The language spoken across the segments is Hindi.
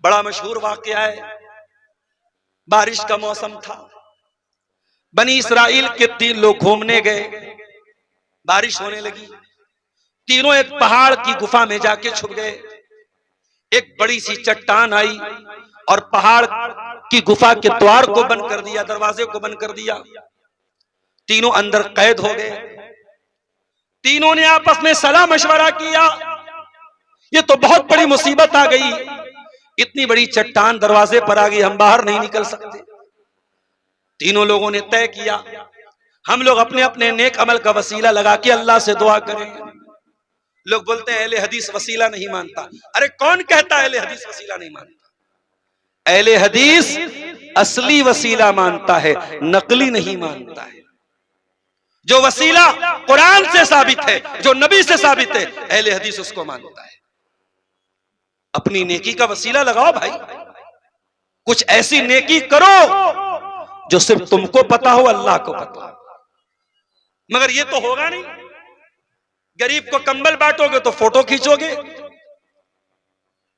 बड़ा मशहूर वाकया है। बारिश का मौसम था, बनी इसराइल के 3 लोग घूमने गए, बारिश होने लगी। तीनों एक पहाड़ की गुफा में जाके छुप गए। एक बड़ी सी चट्टान आई और पहाड़ की गुफा के द्वार को बंद कर दिया, दरवाजे को बंद कर दिया। तीनों अंदर कैद हो गए। तीनों ने आपस में सलाह मशवरा किया, ये तो बहुत बड़ी मुसीबत आ गई, इतनी बड़ी चट्टान दरवाजे पर आ गई, हम बाहर नहीं निकल सकते। तीनों लोगों ने तय किया, हम लोग अपने अपने नेक अमल का वसीला लगा के अल्लाह से दुआ करेंगे। लोग बोलते हैं अहले हदीस वसीला नहीं मानता। अरे कौन कहता है अहले हदीस वसीला नहीं मानता? अहले हदीस असली वसीला मानता है, नकली नहीं मानता है। जो वसीला कुरान से साबित है, जो नबी से साबित है, अहले हदीस उसको मानता है। अपनी नेकी का वसीला लगाओ भाई, कुछ ऐसी नेकी करो जो सिर्फ तुमको पता हो, अल्लाह को पता हो। मगर ये तो होगा नहीं। गरीब को कंबल बांटोगे तो फोटो खींचोगे,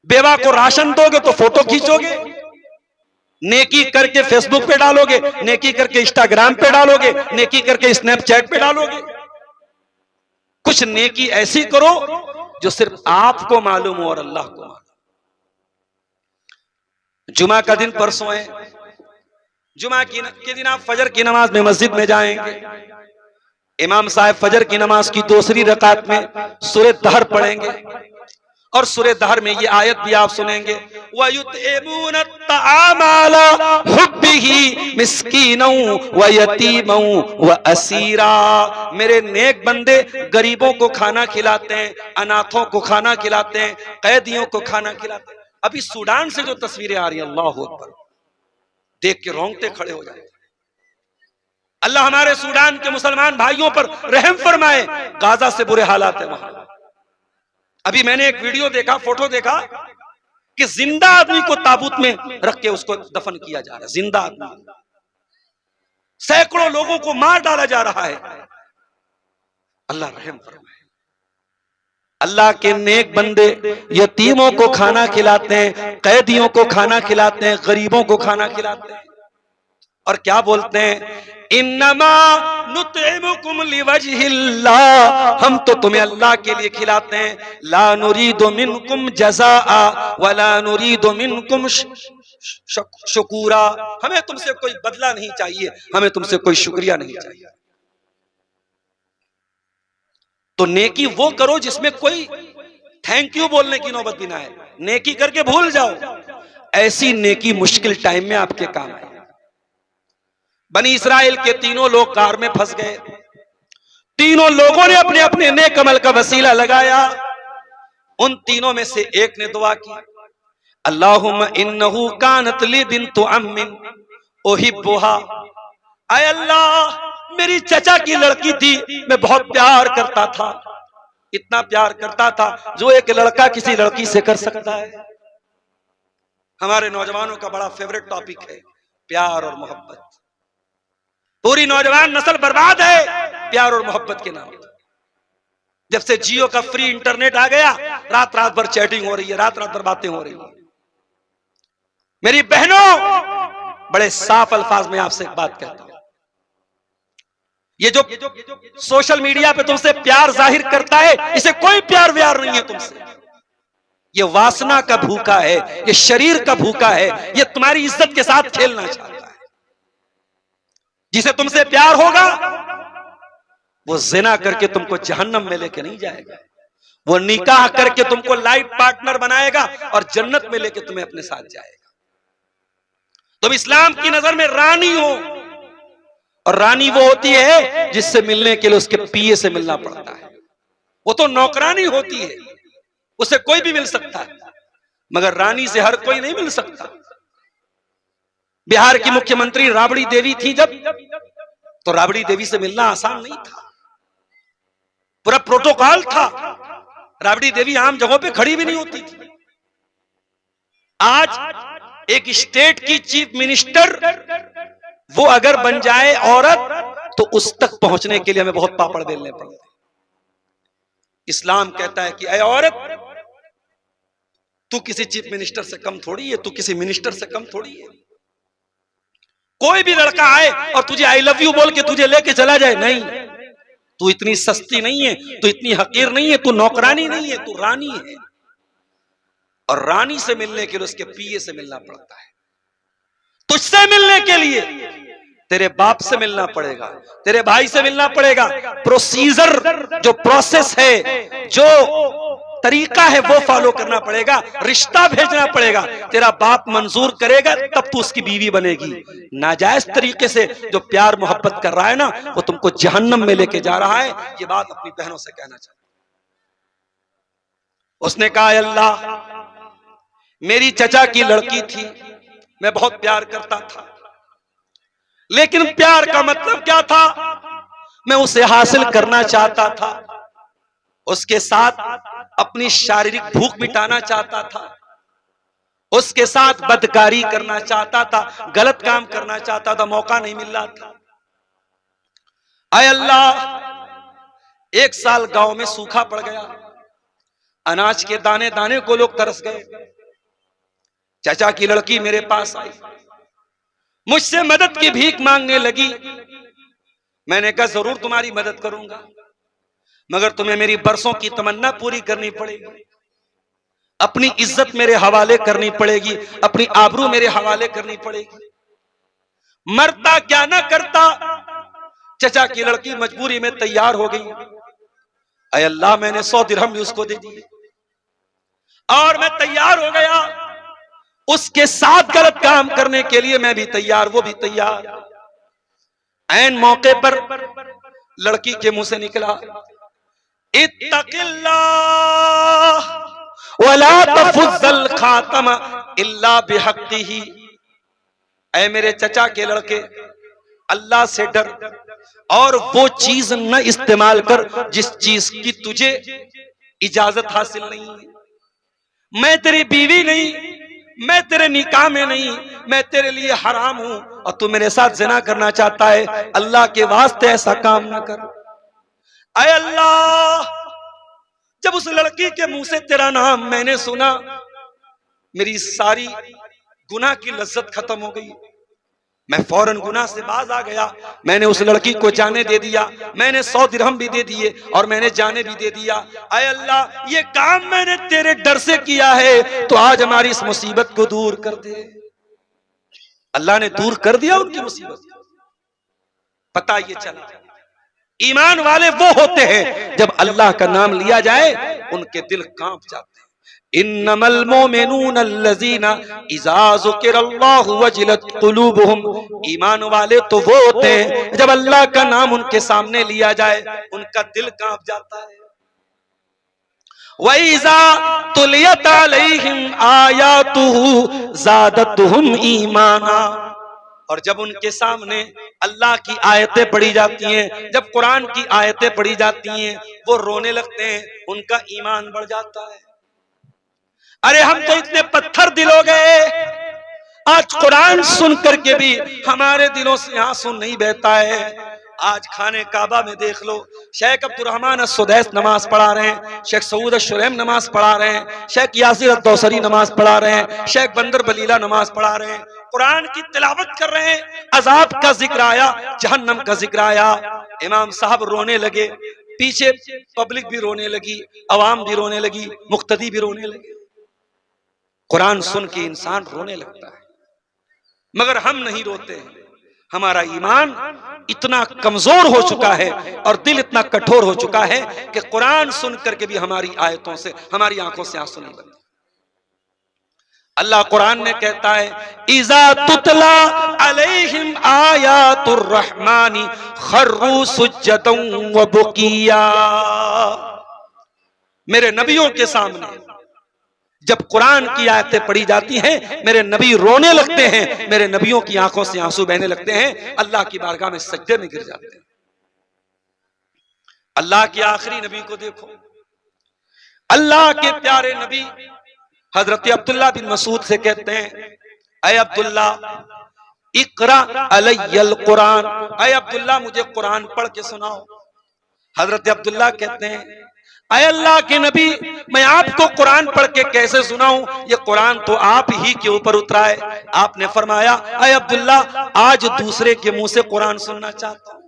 बेवा को राशन दोगे तो फोटो खींचोगे, नेकी करके फेसबुक पे डालोगे, नेकी करके इंस्टाग्राम पे डालोगे, नेकी करके स्नैपचैट पे डालोगे। कुछ नेकी ऐसी करो जो सिर्फ आपको मालूम हो और अल्लाह को मालूम। जुमा का दिन परसों है। जुमा के दिन आप फजर की नमाज में मस्जिद में जाएंगे। इमाम साहब फजर की नमाज की दूसरी रकात में सूरह दहर पढ़ेंगे और सूरह दहर में ये आयत भी आप सुनेंगे, वयुतइमून अत्तआम अला हुब्बिही मिस्कीनौ व यतीमौ व असीरा। मेरे नेक बंदे गरीबों को खाना खिलाते हैं, अनाथों को खाना खिलाते हैं, कैदियों को खाना खिलाते हैं। अभी सूडान से जो तस्वीरें आ रही हैं, अल्लाहु अकबर, देख के रोंगटे खड़े हो जाए। अल्लाह हमारे सूडान के मुसलमान भाइयों पर रहम फरमाए। गाजा से बुरे हालात है वहां। अभी मैंने एक वीडियो देखा, फोटो देखा कि जिंदा आदमी को ताबूत में रख के उसको दफन किया जा रहा है। जिंदा आदमी, सैकड़ों लोगों को मार डाला जा रहा है। अल्लाह रहम फरमाए। अल्लाह के नेक बंदे यतीमों को खाना खिलाते हैं, कैदियों को खाना खिलाते हैं, गरीबों को खाना खिलाते हैं। और क्या बोलते हैं, इन्नमा नुतइमुकुम लिवजहिल्लाह, हम तो तुम्हें अल्लाह के लिए खिलाते हैं। ला नुरीदु मिनकुम जज़ाआ वला नुरीदु मिनकुम शुकूरा, हमें तुमसे कोई बदला नहीं चाहिए, हमें तुमसे कोई शुक्रिया नहीं चाहिए। तो नेकी वो करो जिसमें कोई थैंक यू बोलने की नौबत भी ना है। नेकी करके भूल जाओ, ऐसी नेकी मुश्किल टाइम में आपके काम आए। बनी इसराइल के तीनों लोग कार में फंस गए। तीनों लोगों ने अपने अपने नेक अमल का वसीला लगाया। उन तीनों में से एक ने दुआ की, अल्लाहुम्मा इन्नहु कानत ली बिन्तु अम्मिन उहिब्बुहा। आय अल्लाह, मेरी चचा की लड़की थी, मैं बहुत प्यार करता था, इतना प्यार करता था जो एक लड़का किसी लड़की से कर सकता है। हमारे नौजवानों का बड़ा फेवरेट टॉपिक है प्यार और मोहब्बत। पूरी नौजवान नस्ल बर्बाद है प्यार और मोहब्बत के नाम। जब से जियो का फ्री इंटरनेट आ गया, रात रात भर चैटिंग हो रही है, रात रात भर बातें हो रही है। मेरी बहनों, बड़े साफ अल्फाज में आपसे एक बात कहता हूं, ये जो सोशल मीडिया पे तुमसे प्यार जाहिर करता है, इसे कोई प्यार व्यार नहीं है तुमसे। ये वासना का भूखा है, ये शरीर का भूखा है, ये तुम्हारी इज्जत के साथ खेलना चाहता है। जिसे तुमसे प्यार होगा वो जिना करके तुमको जहन्नम में लेके नहीं जाएगा, वो निकाह करके तुमको लाइफ पार्टनर बनाएगा और जन्नत में लेके तुम्हें अपने साथ जाएगा। तुम इस्लाम की नजर में रानी हो, और रानी वो होती है जिससे मिलने के लिए उसके पीए से मिलना पड़ता है। वो तो नौकरानी होती है, उसे कोई भी मिल सकता है, मगर रानी से हर कोई नहीं मिल सकता। बिहार की मुख्यमंत्री राबड़ी देवी थी जब, तो राबड़ी देवी से मिलना आसान नहीं था, पूरा प्रोटोकॉल था। राबड़ी देवी आम जगहों पे खड़ी भी नहीं होती थी। आज एक स्टेट की चीफ मिनिस्टर वो अगर बन जाए औरत, तो उस तक पहुंचने के लिए हमें बहुत पापड़ बेलने पड़ते। इस्लाम कहता है कि ऐ औरत, तू किसी चीफ मिनिस्टर से कम थोड़ी है, तू किसी मिनिस्टर से कम थोड़ी है। कोई भी लड़का आए और तुझे आई लव यू बोल के तुझे लेके चला जाए, नहीं, तू इतनी सस्ती नहीं है, तू इतनी हकीर नहीं है, तू नौकरानी नहीं है, तू रानी है। और रानी से मिलने के लिए उसके पीए से मिलना पड़ता है। तुझसे मिलने के लिए तेरे बाप से मिलना पड़ेगा, तेरे भाई से मिलना पड़ेगा। प्रोसीजर, जो प्रोसेस है, जो तरीका है, वो फॉलो करना पड़ेगा। रिश्ता भेजना पड़ेगा, तेरा बाप मंजूर करेगा तब तू उसकी बीवी बनेगी। नाजायज तरीके से जो प्यार मोहब्बत कर रहा है ना, वो तुमको जहन्नम में लेके जा रहा है। ये बात अपनी बहनों से कहना चाहता। उसने कहा, अल्लाह, मेरी चचा की लड़की थी, मैं बहुत प्यार करता था, लेकिन प्यार का मतलब क्या था? मैं उसे हासिल करना चाहता था, उसके साथ अपनी शारीरिक भूख मिटाना चाहता था, उसके साथ बदकारी करना चाहता था, गलत काम करना चाहता था, मौका नहीं मिल रहा था। आय अल्लाह, 1 साल गांव में सूखा पड़ गया, अनाज के दाने दाने को लोग तरस गए। चाचा की लड़की मेरे पास आई, मुझसे मदद की भीख मांगने लगी। मैंने कहा, जरूर तुम्हारी मदद करूंगा, मगर तुम्हें मेरी बरसों की तमन्ना पूरी करनी पड़ेगी। अपनी इज्जत मेरे हवाले करनी पड़ेगी, अपनी आबरू मेरे हवाले करनी पड़ेगी। मरता क्या ना करता, चचा की लड़की मजबूरी में तैयार हो गई। अय अल्लाह, मैंने 100 दिरहम भी उसको दे दिए और मैं तैयार हो गया। उसके साथ गलत काम करने के लिए मैं भी तैयार, वो भी तैयार। ऐन मौके पर लड़की के मुंह से निकला, इत्तक़िल्लाह वला तफ़ुज़्ज़ल खातम इल्ला बिहक़्क़िही। ऐ मेरे चचा के लड़के, अल्लाह से डर और वो चीज न इस्तेमाल कर जिस चीज की तुझे इजाजत हासिल नहीं है। मैं तेरी बीवी नहीं, मैं तेरे निकाह में नहीं, मैं तेरे लिए हराम हूं और तू मेरे साथ ज़िना करना चाहता है। अल्लाह के वास्ते ऐसा काम ना कर। अय अल्लाह, जब उस लड़की के मुंह से तेरा नाम मैंने सुना, मेरी सारी गुनाह की लज्जत खत्म हो गई। मैं फौरन गुनाह से बाज आ गया। मैंने उस लड़की को जाने दे दिया, मैंने 100 दिरहम भी दे दिए और मैंने जाने भी दे दिया। आय अल्लाह, ये काम मैंने तेरे डर से किया है, तो आज हमारी इस मुसीबत को दूर कर दे। अल्लाह ने दूर कर दिया उनकी मुसीबत। पता ये चला, ईमान वाले वो होते हैं जब अल्लाह का नाम लिया जाए उनके दिल कांप जाते हैं। इन्नमल मोमिनून अल्लज़ीना इज़ा ज़ुकिरल्लाहु वजिलत क़ुलूबुहुम। ईमान वाले तो वो होते हैं जब अल्लाह का नाम उनके सामने लिया जाए उनका दिल कांप जाता है। व इज़ा तुलियत अलैहिम आयातुहु ज़ादतहुम ईमाना। और जब उनके सामने अल्लाह की आयतें पढ़ी जाती हैं, जब कुरान की आयतें पढ़ी जाती हैं, वो रोने लगते हैं, उनका ईमान बढ़ जाता है। अरे हम तो इतने पत्थर दिल हो गए, आज कुरान सुन करके भी हमारे दिलों से आंसू नहीं बहता है। आज खाने काबा में देख लो, शेख अब्दुर्रहमान अस्सुदैस नमाज पढ़ा रहे हैं, शेख सऊद शुरैम नमाज पढ़ा रहे हैं, शेख यासिर अद-दौसरी नमाज पढ़ा रहे हैं, शेख बंदर बलीला नमाज पढ़ा रहे हैं, कुरान की तिलावत कर रहे हैं। अजाब का जिक्र आया, जहन्नम का जिक्र आया, इमाम साहब रोने लगे, पीछे पब्लिक भी रोने लगी, अवाम भी रोने लगी, मुक्तदी भी रोने लगे। कुरान सुन के इंसान रोने लगता है, मगर हम नहीं रोते हैं। हमारा ईमान इतना कमजोर हो चुका है और दिल इतना कठोर हो चुका है कि कुरान सुन करके भी हमारी आयतों से, हमारी आंखों से आंसू नहीं बनते। अल्लाह कुरान में कहता है, इज़ा तुतला अलैहिम आयातुर रहमानी खर्रू सुज्जदन व बुकिया। मेरे नबियों के सामने जब कुरान की आयतें पढ़ी जाती हैं, मेरे नबी रोने लगते हैं, मेरे नबियों की आंखों से आंसू बहने लगते हैं, अल्लाह की बारगाह में सजदे में गिर जाते हैं। अल्लाह के आखिरी नबी को देखो, अल्लाह के प्यारे नबी हजरत अब्दुल्ला बिन मसूद से कहते हैं, अय अब्दुल्ला इकरा अलैयल कुरान, अय अब्दुल्ला मुझे कुरान पढ़ के सुनाओ। हजरत अब्दुल्ला कहते हैं, अय अल्लाह के नबी, मैं आपको कुरान पढ़ के कैसे सुनाऊं, ये कुरान तो आप ही के ऊपर उतरा है। आपने फरमाया, अय अब्दुल्ला, आज दूसरे के मुंह से कुरान सुनना चाहता हूं,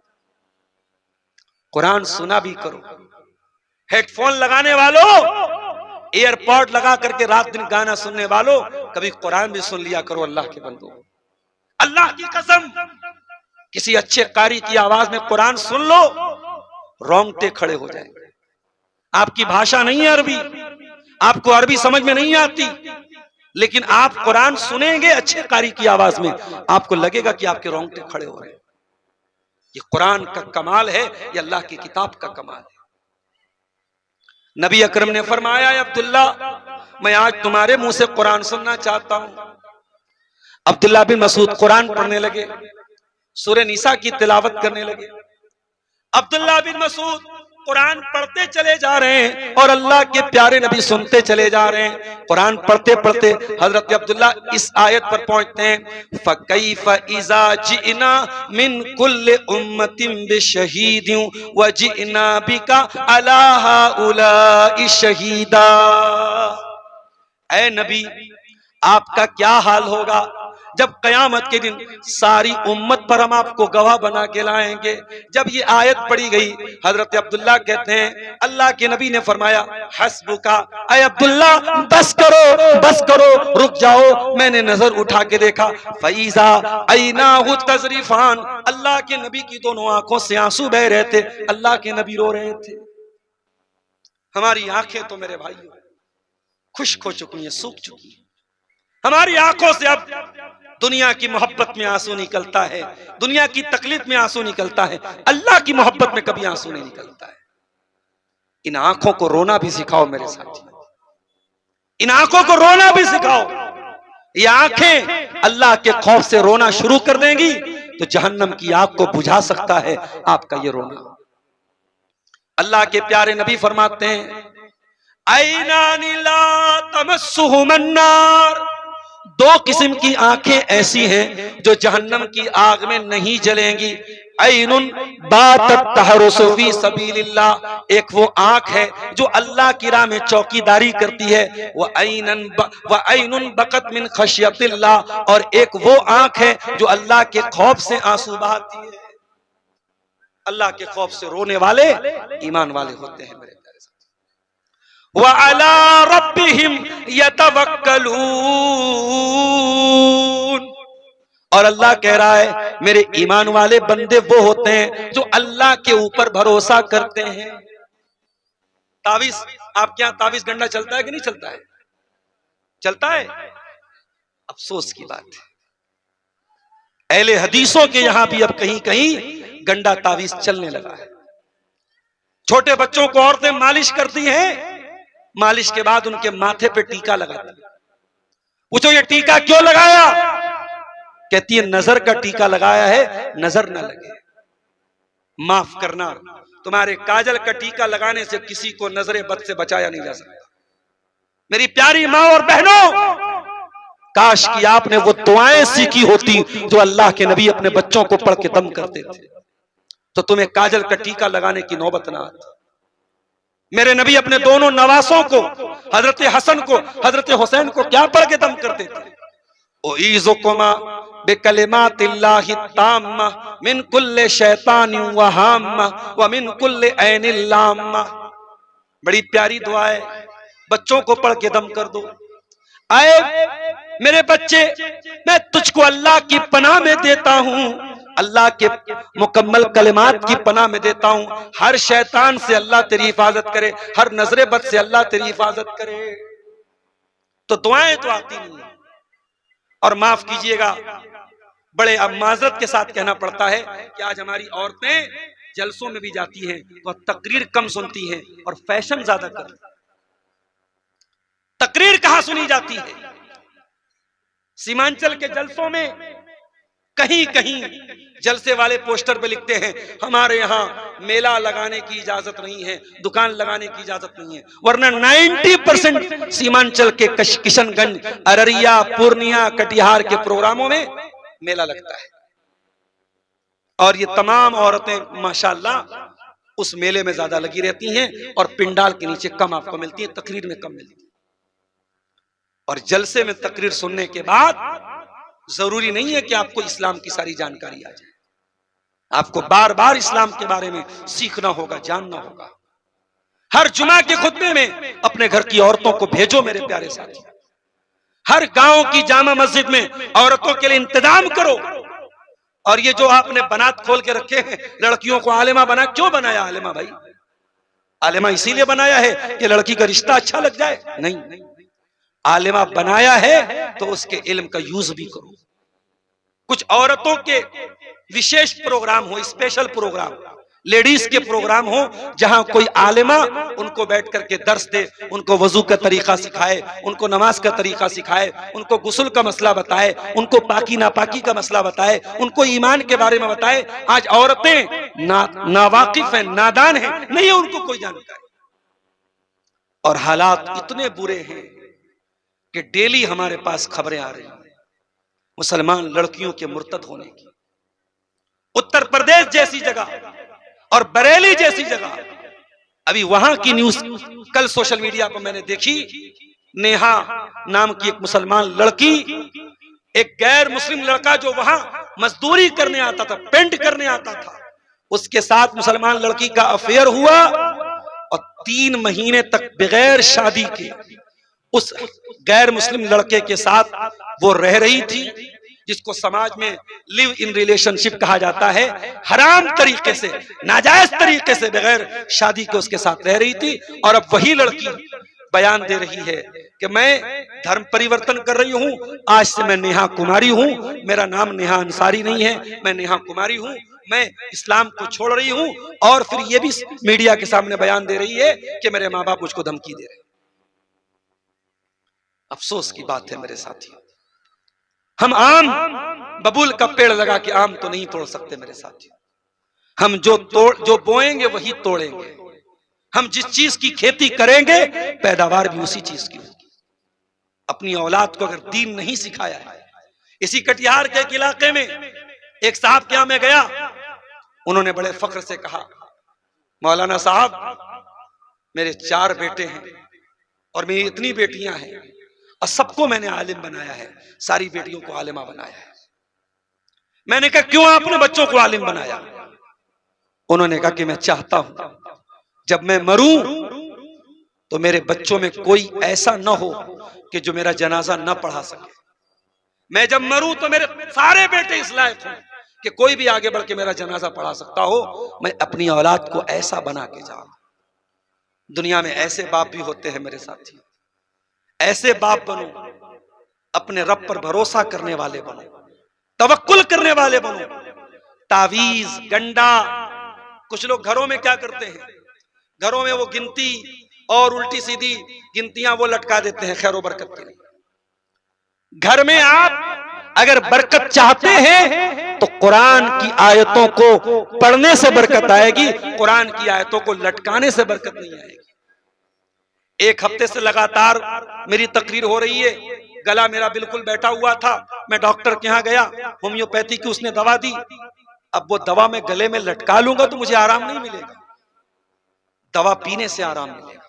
कुरान सुना भी करो। हेडफोन लगाने वालों, एयरपॉड लगा करके रात दिन गाना सुनने वालों, कभी कुरान भी सुन लिया करो। अल्लाह के बंदो, अल्लाह की कसम, किसी अच्छे कारी की आवाज में कुरान सुन लो, रोंगटे खड़े हो जाएंगे। आपकी भाषा नहीं है अरबी, आपको अरबी समझ में नहीं आती, लेकिन आप कुरान सुनेंगे अच्छे कारी की आवाज में, आपको लगेगा कि आपके रोंगटे खड़े हो रहे हैं। ये कुरान का कमाल है, ये अल्लाह की किताब का कमाल है। नबी अकरम ने फरमाया, अब्दुल्ला, मैं आज तुम्हारे मुंह से कुरान सुनना चाहता हूं। अब्दुल्ला बिन मसूद कुरान पढ़ने लगे, सूरह निसा की तिलावत करने लगे। अब्दुल्ला बिन मसूद कुरान पढ़ते चले जा रहे हैं और अल्लाह के प्यारे नबी सुनते चले जा रहे हैं। कुरान पढ़ते पढ़ते हजरत अब्दुल्ला इस आयत पर पहुंचते हैं, फकैफ इज़ा जिना मिन कुल्ल उम्मतिन बिशहीदिन व जिना बिका अला हाउलाई शहीदा। ऐ नबी, आपका क्या हाल होगा जब कयामत के दिन सारी उम्मत पर हम आपको गवाह बना के लाएंगे। जब ये आयत पढ़ी गई, हजरत अब्दुल्ला कहते हैं, अल्लाह के नबी ने फरमाया, हस्बुका, अय अब्दुल्ला, बस करो, बस करो, रुक जाओ। मैंने नजर उठा के देखा, फईजा ऐनाहु तजरीफान, अल्लाह के नबी की दोनों आंखों से आंसू बह रहे थे। अल्लाह के नबी रो रहे थे। हमारी आंखें तो मेरे भाई खुश्क हो चुकी हैं, सूख चुकी हैं। हमारी आंखों से अब दुनिया की मोहब्बत में आंसू निकलता है, दुनिया की तकलीफ में आंसू निकलता है, अल्लाह की मोहब्बत में कभी आंसू नहीं निकलता है। इन आंखों को रोना भी सिखाओ मेरे साथी, इन आंखों को रोना भी सिखाओ। ये आंखें अल्लाह के खौफ से रोना शुरू कर देंगी तो जहन्नम की आग को बुझा सकता है आपका ये रोना। अल्लाह के प्यारे नबी फरमाते हैं, ऐनानी ला तमस्सुहुमुन नार, दो किस्म की आंखें ऐसी हैं जो जहन्नम की आग में नहीं जलेंगी। ऐनुन बातत तहरुसु फी सबीलिल्लाह, एक वो आंख है जो अल्लाह की राह में चौकीदारी करती है। व ऐनुन बकत मिन खशियतिल्लाह, और एक वो आंख है जो अल्लाह के खौफ से आंसू बहाती है। अल्लाह के खौफ से रोने वाले ईमान वाले होते हैं मेरे प्यारे साथी। व अला रब्बिहिम यतवक्कलून, और अल्लाह कह रहा है मेरे ईमान वाले बंदे वो होते हैं जो अल्लाह के ऊपर भरोसा करते हैं। तावीज, आपके यहां तावीज गंडा चलता है कि नहीं चलता है? चलता है। अफसोस की बात है, अहले हदीसों के यहां भी अब कहीं कहीं गंडा तावीज चलने लगा है। छोटे बच्चों को औरतें मालिश करती हैं, मालिश के बाद उनके माथे पे टीका लगाती है। पूछो ये टीका क्यों लगाया? कहती है नजर का टीका लगाया है, नजर ना लगे। माफ करना, तुम्हारे काजल का टीका लगाने से किसी को नजरे बद से बचाया नहीं जा सकता। मेरी प्यारी माँ और बहनों, काश कि आपने वो दुआएं सीखी होती जो अल्लाह के नबी अपने बच्चों को पढ़ के दम करते थे, तो तुम्हें काजल का टीका लगाने की नौबत ना आती। मेरे नबी अपने दोनों नवासों को, हजरत हसन को, हजरत हुसैन को क्या पढ़ के दम करते थे? उईज़ुकुमा बिकलिमातिल्लाहि ताम्मा मिन कुल्ले शैतानिन व हाम्मा व मिन कुल्ले ऐनिल लाम्मा। बड़ी प्यारी दुआ है, बच्चों को पढ़ के दम कर दो। आए मेरे बच्चे, मैं तुझको अल्लाह की पनाह में देता हूं, अल्लाह के मुकम्मल कलिमात की पनाह में देता हूं। हर शैतान से अल्लाह तेरी हिफाजत करे, हर नजरे बद से अल्लाह तेरी हिफाजत करे। तो दुआएं तो आती नहीं है। और माफ कीजिएगा, बड़े अब माजरत के साथ कहना पड़ता है कि आज हमारी औरतें जलसों में भी जाती हैं तो तकरीर कम सुनती हैं और फैशन ज्यादा करती हैं। तकरीर कहां सुनी जाती है? सीमांचल के जलसों में कहीं कहीं जलसे वाले पोस्टर पे लिखते हैं हमारे यहाँ मेला लगाने की इजाजत नहीं है, दुकान लगाने की इजाजत नहीं है, वरना 90% सीमांचल के किशनगंज, अररिया, पूर्णिया, कटिहार के प्रोग्रामों में मेला लगता है। और ये तमाम औरतें माशाल्लाह उस मेले में ज्यादा लगी रहती हैं और पिंडाल के नीचे कम आपको मिलती है, तकरीर में कम मिलती है। और जलसे में तकरीर सुनने के बाद जरूरी नहीं है कि आपको इस्लाम की सारी जानकारी आ जाए। आपको बार बार इस्लाम के बारे में सीखना होगा, जानना होगा। हर जुमा के खुतबे में अपने घर की औरतों को भेजो मेरे प्यारे साथी। हर गांव की जामा मस्जिद में औरतों के लिए इंतजाम करो। और ये जो आपने बनात खोल के रखे हैं, लड़कियों को आलिमा बना, क्यों बनाया आलिमा भाई? आलिमा इसीलिए बनाया है कि लड़की का रिश्ता अच्छा लग जाए? नहीं, आलिमा बनाया है तो उसके इल्म का यूज भी करो। कुछ औरतों के विशेष प्रोग्राम हो, स्पेशल प्रोग्राम, लेडीज के प्रोग्राम हो, जहां कोई आलिमा उनको बैठ करके दर्स दे, उनको वजू का तरीका सिखाए, उनको नमाज का तरीका सिखाए, उनको गुस्ल का मसला बताए, उनको पाकी नापाकी का मसला बताए, उनको ईमान के बारे में बताए। आज औरतें नावाकिफ हैं, नादान हैं, नहीं है उनको कोई जानकारी। और हालात इतने बुरे हैं कि डेली हमारे पास खबरें आ रही हैं मुसलमान लड़कियों के मुर्तद होने की। उत्तर प्रदेश जैसी जगह और बरेली जैसी जगह, अभी वहां की न्यूज कल सोशल मीडिया पर मैंने देखी। नेहा नाम की एक मुसलमान लड़की, एक गैर मुस्लिम लड़का जो वहां मजदूरी करने आता था, पेंट करने आता था, उसके साथ मुसलमान लड़की का अफेयर हुआ और 3 महीने तक बगैर शादी के उस गैर मुस्लिम लड़के के साथ वो रह रही थी, जिसको समाज में लिव इन रिलेशनशिप कहा जाता है। हराम तरीके से, नाजायज तरीके से बगैर शादी के उसके साथ रह रही थी। और अब वही लड़की बयान दे रही है कि मैं धर्म परिवर्तन कर रही हूं, आज से मैं नेहा कुमारी हूं, मेरा नाम नेहा अंसारी नहीं है, मैं नेहा कुमारी हूं, मैं इस्लाम को छोड़ रही हूं। और फिर ये भी मीडिया के सामने बयान दे रही है कि मेरे माँ बाप मुझको धमकी दे रहे हैं। अफसोस की बात है मेरे साथी, हम आम बबूल का पेड़ लगा के आम तो नहीं तोड़ सकते मेरे साथी। हम जो बोएंगे वही तोड़ेंगे। हम जिस चीज की खेती करेंगे पैदावार भी उसी चीज की होगी। अपनी औलाद को अगर दीन नहीं सिखाया है, इसी कटिहार के एक इलाके में एक साहब के यहां मैं गया, उन्होंने बड़े फख्र से कहा, मौलाना साहब मेरे 4 बेटे हैं और मेरी इतनी बेटियां हैं और सबको मैंने आलिम बनाया है, सारी बेटियों को आलिमा बनाया है। मैंने कहा क्यों आपने बच्चों को आलिम बनाया? उन्होंने कहा कि मैं चाहता हूं जब मैं मरूं तो मेरे बच्चों में कोई ऐसा न हो कि जो मेरा जनाजा न पढ़ा सके। मैं जब मरूं तो मेरे सारे बेटे इस लायक हों कि कोई भी आगे बढ़ के मेरा जनाजा पढ़ा सकता हो। मैं अपनी औलाद को ऐसा बना के जाऊं। दुनिया में ऐसे बाप भी होते हैं मेरे साथी, ऐसे बाप बनो, अपने रब पर भरोसा करने वाले बनो, तवक्कुल करने वाले बनो। तावीज, गंडा, कुछ लोग घरों में क्या करते हैं, घरों में वो गिनती और उल्टी सीधी गिनतियां वो लटका देते हैं खैर बरकत के लिए। घर में आप अगर बरकत चाहते हैं तो कुरान की आयतों को पढ़ने से बरकत आएगी, कुरान की आयतों को लटकाने से बरकत नहीं आएगी। 1 हफ्ते से लगातार मेरी तकरीर हो रही है, गला मेरा बिल्कुल बैठा हुआ था। मैं डॉक्टर के यहाँ गया, होम्योपैथी की उसने दवा दी। अब वो दवा मैं गले में लटका लूंगा तो मुझे आराम नहीं मिलेगा, दवा पीने से आराम मिलेगा।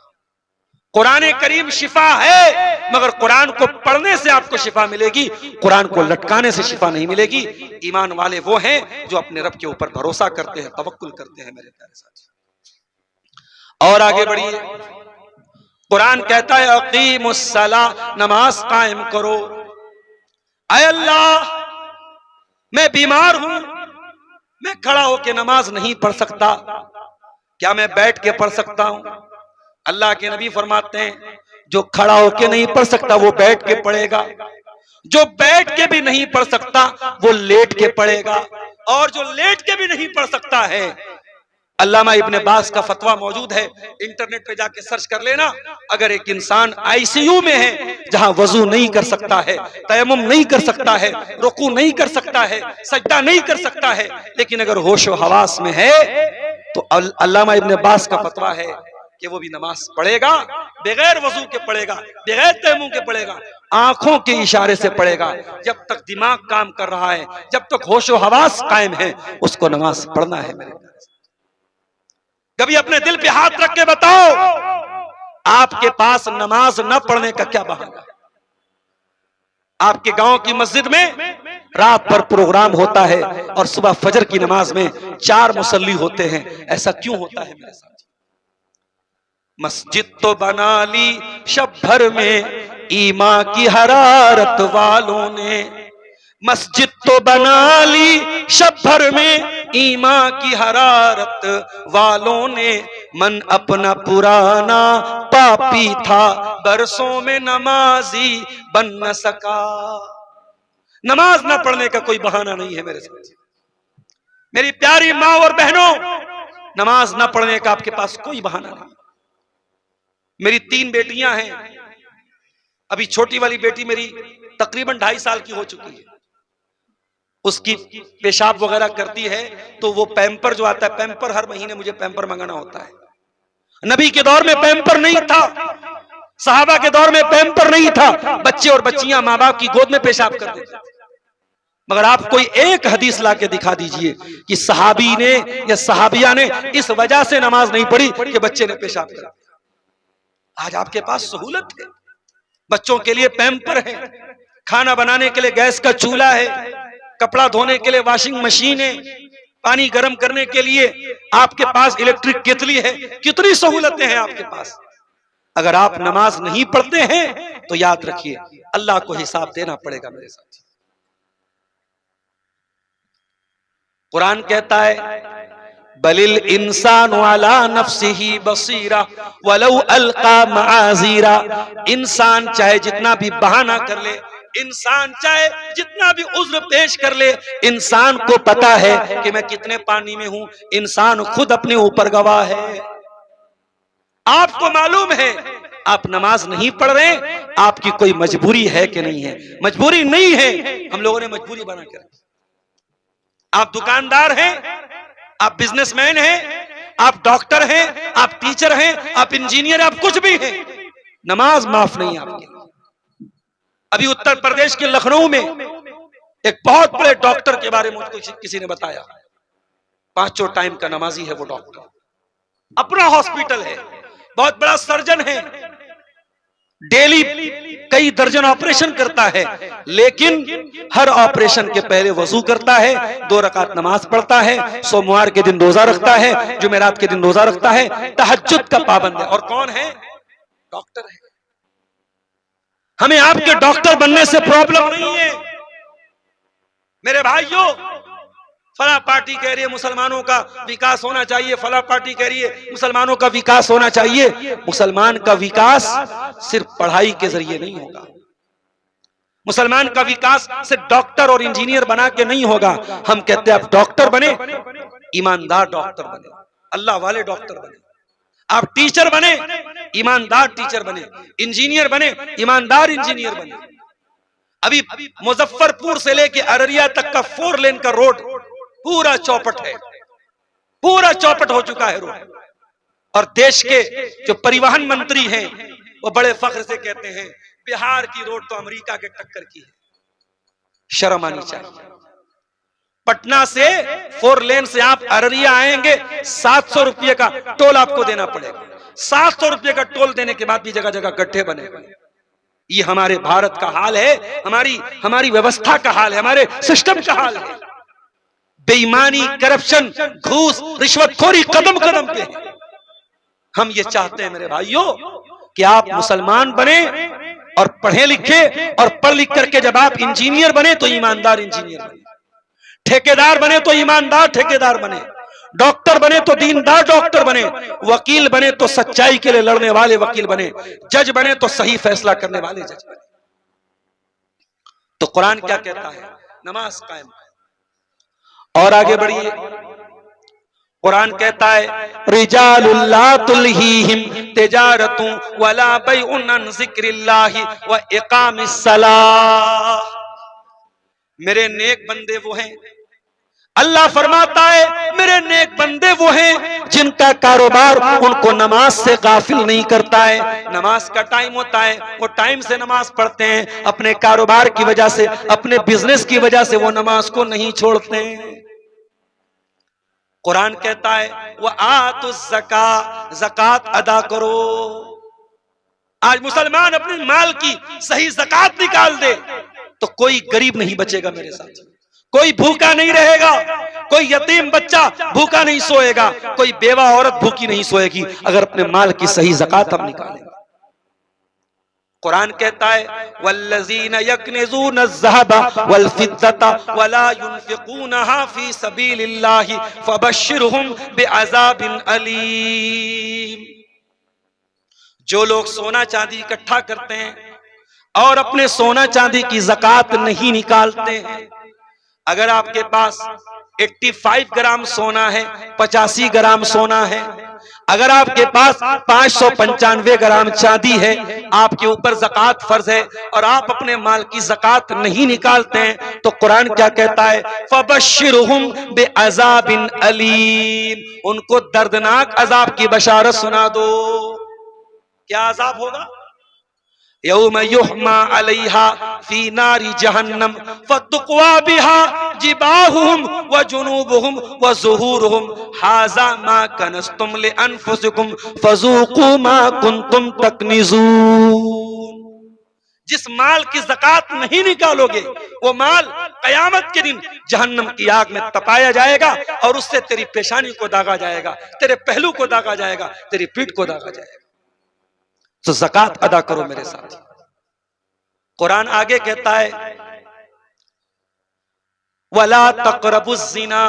कुरान करीम शिफा है, मगर कुरान को पढ़ने से आपको शिफा मिलेगी, कुरान को लटकाने से शिफा नहीं मिलेगी। ईमान वाले वो हैं जो अपने रब के ऊपर भरोसा करते हैं, तवक्कुल करते हैं मेरे प्यारे साथी। और आगे बढ़िए, कुरान कहता है अकीमुस्सला, नमाज कायम करो। ऐ अल्लाह मैं बीमार हूं, मैं खड़ा होकर नमाज नहीं पढ़ सकता, क्या मैं बैठ के पढ़ सकता हूं? अल्लाह के नबी फरमाते हैं जो खड़ा होके नहीं पढ़ सकता वो बैठ के पढ़ेगा, जो बैठ के भी नहीं पढ़ सकता वो लेट के पढ़ेगा, और जो लेट के भी नहीं पढ़ सकता है, अल्लामा इब्ने बास का फतवा मौजूद है, इंटरनेट पे जाके सर्च कर लेना। अगर एक इंसान आईसीयू में है, जहां वजू नहीं कर सकता है, तयम्मुम नहीं कर सकता है, रुकू नहीं कर सकता है, सजदा नहीं कर सकता है, लेकिन अगर होश व हवास में है तो अल्लामा इब्ने बास का फतवा है कि वो भी नमाज पढ़ेगा, बगैर वजू के पढ़ेगा, बगैर तयम्मुम के पढ़ेगा, आंखों के इशारे से पढ़ेगा। जब तक दिमाग काम कर रहा है, जब तक होश व हवास कायम है, उसको नमाज पढ़ना है मेरे। कभी अपने दिल पे हाथ रख के बताओ, आपके पास नमाज न पढ़ने का क्या बहाना? आपके गांव की मस्जिद में रात भर प्रोग्राम होता है और सुबह फजर की नमाज में 4 मुसल्ली होते हैं, ऐसा क्यों होता है मेरे साथ? मस्जिद तो बना ली शब भर में ईमा की हरारत वालों ने, मस्जिद तो बना ली शब भर में ईमा की हरारत वालों ने, मन अपना पुराना पापी था बरसों में नमाजी बन न सका। नमाज न पढ़ने का कोई बहाना नहीं है मेरे साथ। मेरी प्यारी माँ और बहनों, नमाज न पढ़ने का आपके पास कोई बहाना नहीं। मेरी 3 बेटियां हैं, अभी छोटी वाली बेटी मेरी तकरीबन 2.5 साल की हो चुकी है। उसकी पेशाब वगैरह करती है तो वो पैम्पर जो आता है, पैम्पर हर महीने मुझे पैम्पर मंगाना होता है। नबी के दौर में पैम्पर नहीं था, सहाबा के दौर में पैम्पर नहीं था, बच्चे और बच्चियां माँ बाप की गोद में पेशाब करते थे। मगर आप कोई एक हदीस लाके दिखा दीजिए कि सहाबी ने या सहाबिया ने इस वजह से नमाज नहीं पढ़ी कि बच्चे ने पेशाब किया। आज आपके पास सहूलत है, बच्चों के लिए पैम्पर है, खाना बनाने के लिए गैस का चूल्हा है, कपड़ा धोने के लिए वॉशिंग मशीन है, पानी गर्म करने के लिए आपके पास इलेक्ट्रिक केतली है। कितनी सहूलतें हैं आपके पास। अगर आप नमाज नहीं पढ़ते हैं तो याद रखिए अल्लाह को हिसाब देना पड़ेगा मेरे साथ। कुरान कहता है बलिल इंसान अला नफ्सिही बसीरा वलौ अलका माजीरा। इंसान चाहे जितना भी बहाना कर ले, इंसान चाहे जितना भी उज्र पेश कर ले, इंसान को पता है कि मैं कितने पानी में हूं। इंसान खुद अपने ऊपर गवाह है। आपको मालूम है आप नमाज नहीं पढ़ रहे, आपकी कोई मजबूरी है कि नहीं है? मजबूरी नहीं है, हम लोगों ने मजबूरी बना कर। आप दुकानदार हैं, आप बिजनेसमैन हैं, आप डॉक्टर हैं, आप टीचर हैं, आप इंजीनियर, आप कुछ भी हैं, नमाज माफ नहीं आपकी। अभी उत्तर प्रदेश के लखनऊ में एक बहुत बड़े डॉक्टर के बारे में मुझको किसी ने बताया। 5 टाइम का नमाजी है वो डॉक्टर, अपना हॉस्पिटल है, बहुत बड़ा सर्जन है, डेली कई दर्जन ऑपरेशन करता है, लेकिन हर ऑपरेशन के पहले वजू करता है, 2 रकात नमाज पढ़ता है, सोमवार के दिन रोजा रखता है, जुमेरात के दिन रोजा रखता है, तहज्जुद का पाबंद है। और कौन है? डॉक्टर है। हमें आपके डॉक्टर बनने से प्रॉब्लम नहीं है मेरे भाइयों। फला पार्टी कह रही है मुसलमानों का विकास होना चाहिए, फला पार्टी कह रही है मुसलमानों का विकास होना चाहिए। मुसलमान का विकास सिर्फ पढ़ाई के जरिए नहीं होगा। मुसलमान का विकास सिर्फ डॉक्टर और इंजीनियर बना के नहीं होगा। हम कहते हैं आप डॉक्टर बने, ईमानदार डॉक्टर बने, अल्लाह वाले डॉक्टर बने। आप टीचर बने, ईमानदार टीचर बने, इंजीनियर बने, ईमानदार इंजीनियर बने। अभी मुजफ्फरपुर से लेके अररिया तक का 4 लेन का रोड पूरा चौपट है, पूरा चौपट हो चुका है रोड। और देश के जो परिवहन मंत्री हैं वो बड़े फख्र से कहते हैं बिहार की रोड तो अमेरिका के टक्कर की है। शर्म आनी चाहिए। पटना से 4 लेन से आप अररिया आएंगे, 700 रुपये का टोल आपको देना पड़ेगा। 700 रुपये का टोल देने के बाद भी जगह जगह गड्ढे बने। ये हमारे भारत का हाल है, हमारी व्यवस्था का हाल है, हमारे सिस्टम का हाल है। बेईमानी, करप्शन, घूस, रिश्वतखोरी कदम कदम पे है। हम ये चाहते हैं मेरे भाइयों कि आप मुसलमान बने और पढ़े लिखे, और पढ़ लिख करके जब आप इंजीनियर बने तो ईमानदार इंजीनियर बने, ठेकेदार बने तो ईमानदार ठेकेदार बने, डॉक्टर बने तो दीनदार डॉक्टर बने, वकील बने तो सच्चाई के लिए लड़ने वाले वकील बने, जज बने तो सही फैसला करने वाले जज बने। तो कुरान क्या कहता है? नमाज कायम। और आगे बढ़िए, कुरान कहता है रिजालुल्ला तुल्हीहिम तिजारतु वला बैउन अन जिक्रिल्लाहि व इकामिस्सलाह। मेरे नेक बंदे वो हैं, अल्लाह फरमाता है मेरे नेक बंदे वो हैं जिनका कारोबार उनको नमाज से गाफिल नहीं करता है। नमाज का टाइम होता है, वो टाइम से नमाज पढ़ते हैं, अपने कारोबार की वजह से, अपने बिजनेस की वजह से वो नमाज को नहीं छोड़ते हैं। कुरान कहता है वह आतु ज़का, ज़कात अदा करो। आज मुसलमान अपने माल की सही ज़कात निकाल दे तो कोई गरीब नहीं बचेगा मेरे साथ, कोई भूखा नहीं रहेगा, कोई यतीम बच्चा भूखा नहीं सोएगा, कोई बेवा औरत भूखी नहीं सोएगी अगर अपने माल की सही ज़कात हम निकालें। कुरान कहता है वल्लज़ीना यकनिज़ूना ज़हबा वल फ़िद्दता वला युनफ़िक़ूनहा फ़ी सबीलिल्लाहि फ़बश्शिरहुम बिअज़ाबिन अलीम। जो लोग सोना चांदी इकट्ठा करते हैं और अपने सोना चांदी की ज़कात नहीं निकालते हैं, अगर आपके पास 85 ग्राम सोना है, 85 ग्राम सोना है, अगर आपके पास 595 ग्राम चांदी है, आपके ऊपर ज़कात फर्ज है और आप अपने माल की ज़कात नहीं निकालते हैं, तो कुरान क्या कहता है फबश्शिरहुम बिअज़ाबिन अलीम, उनको दर्दनाक अजाब की बशारत सुना दो। क्या अजाब होगा? यौम युहमा अलैहा फी नारी जहन्नम फतुक़वा बिहा जिबाहुहुम व जुनूबुहुम व ज़ुहूरुहुम हाज़ा मा कनज़्तुम लिअन्फुसिकुम फ़ज़ूक़ू मा कुन्तुम तकनिज़ून। जिस माल की ज़कात नहीं निकालोगे वो माल क़यामत के दिन जहन्नम की आग में तपाया जाएगा और उससे तेरी पेशानी को दागा जाएगा, तेरे पहलू को दागा जाएगा, तेरी पीठ को दागा जाएगा। तो ज़कात अदा करो मेरे साथ। कुरान आगे कहता है वला तक़रबुज़्ज़िना,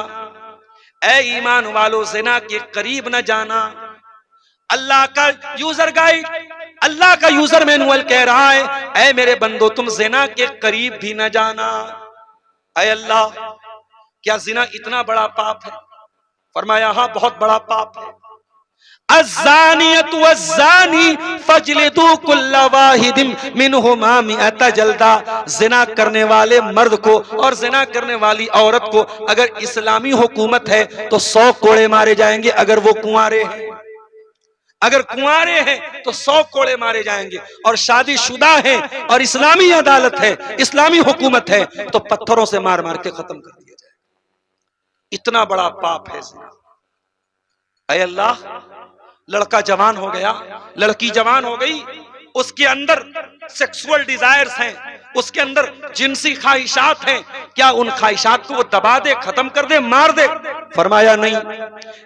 ऐ ईमान वालों ज़िना के करीब न जाना। अल्लाह का यूजर गाइड, अल्लाह का यूजर मैनुअल कह रहा है ऐ मेरे बंदो तुम ज़िना के करीब भी न जाना। ऐ अल्लाह, क्या ज़िना इतना बड़ा पाप है? फरमाया हाँ बहुत बड़ा पाप है। अज़्ज़ानियतु वज़्ज़ानी फजलिदू कुल्ला वाहिदिम मिनहुमा मिअता जल्दा। ज़िना करने वाले मर्द को और ज़िना करने वाली औरत को अगर इस्लामी हुकूमत है तो 100 कोड़े मारे जाएंगे। अगर वो कुंवारे हैं, अगर कुंवारे हैं तो 100 कोड़े मारे जाएंगे, और शादीशुदा हैं और इस्लामी अदालत है, इस्लामी हुकूमत है तो पत्थरों से मार मार के खत्म कर दिया जाएगा। इतना बड़ा पाप है ज़िना। ऐ अल्लाह, लड़का जवान हो गया, लड़की जवान हो गई, उसके अंदर सेक्सुअल डिजायर्स हैं, उसके अंदर जिनसी ख्वाहिशात हैं, क्या उन ख्वाहिशात को वो दबा दे, खत्म कर दे, मार दे? फरमाया नहीं।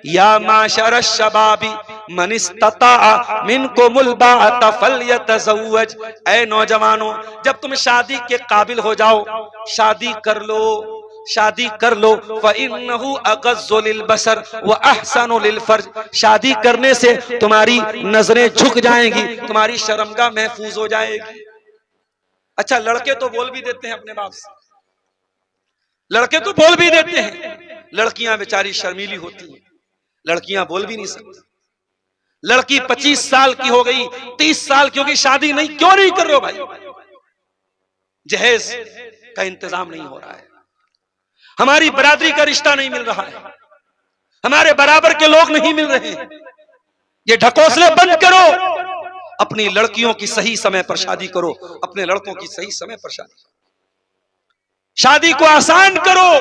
या माशर शबाबी मन इस्तता मिनकुमुल बाअता फल्यतज़व्वज। ऐ नौजवानों, जब तुम शादी के काबिल हो जाओ शादी कर लो, शादी कर लो। फ़इन्नहु अग़ज़्ज़ु लिलबसर व अहसनु लिलफ़र्ज। शादी करने से तुम्हारी नजरें झुक जाएंगी, तुम्हारी शर्मगाह महफूज हो जाएगी। अच्छा, लड़के तो बोल भी देते हैं अपने बाप से, लड़के तो बोल भी देते हैं, लड़कियां बेचारी शर्मीली होती हैं, लड़कियां बोल भी नहीं सकती। लड़की 25 साल की हो गई, 30 साल की हो गई, शादी नहीं, क्यों नहीं कर रहे हो भाई? जहेज का इंतजाम नहीं हो रहा है, हमारी बरादरी का रिश्ता नहीं मिल रहा है, हमारे बराबर के लोग नहीं मिल रहे हैं। ये ढकोसले बंद करो, अपनी लड़कियों की सही समय पर शादी करो, अपने लड़कों की सही समय पर शादी करो, शादी को आसान करो।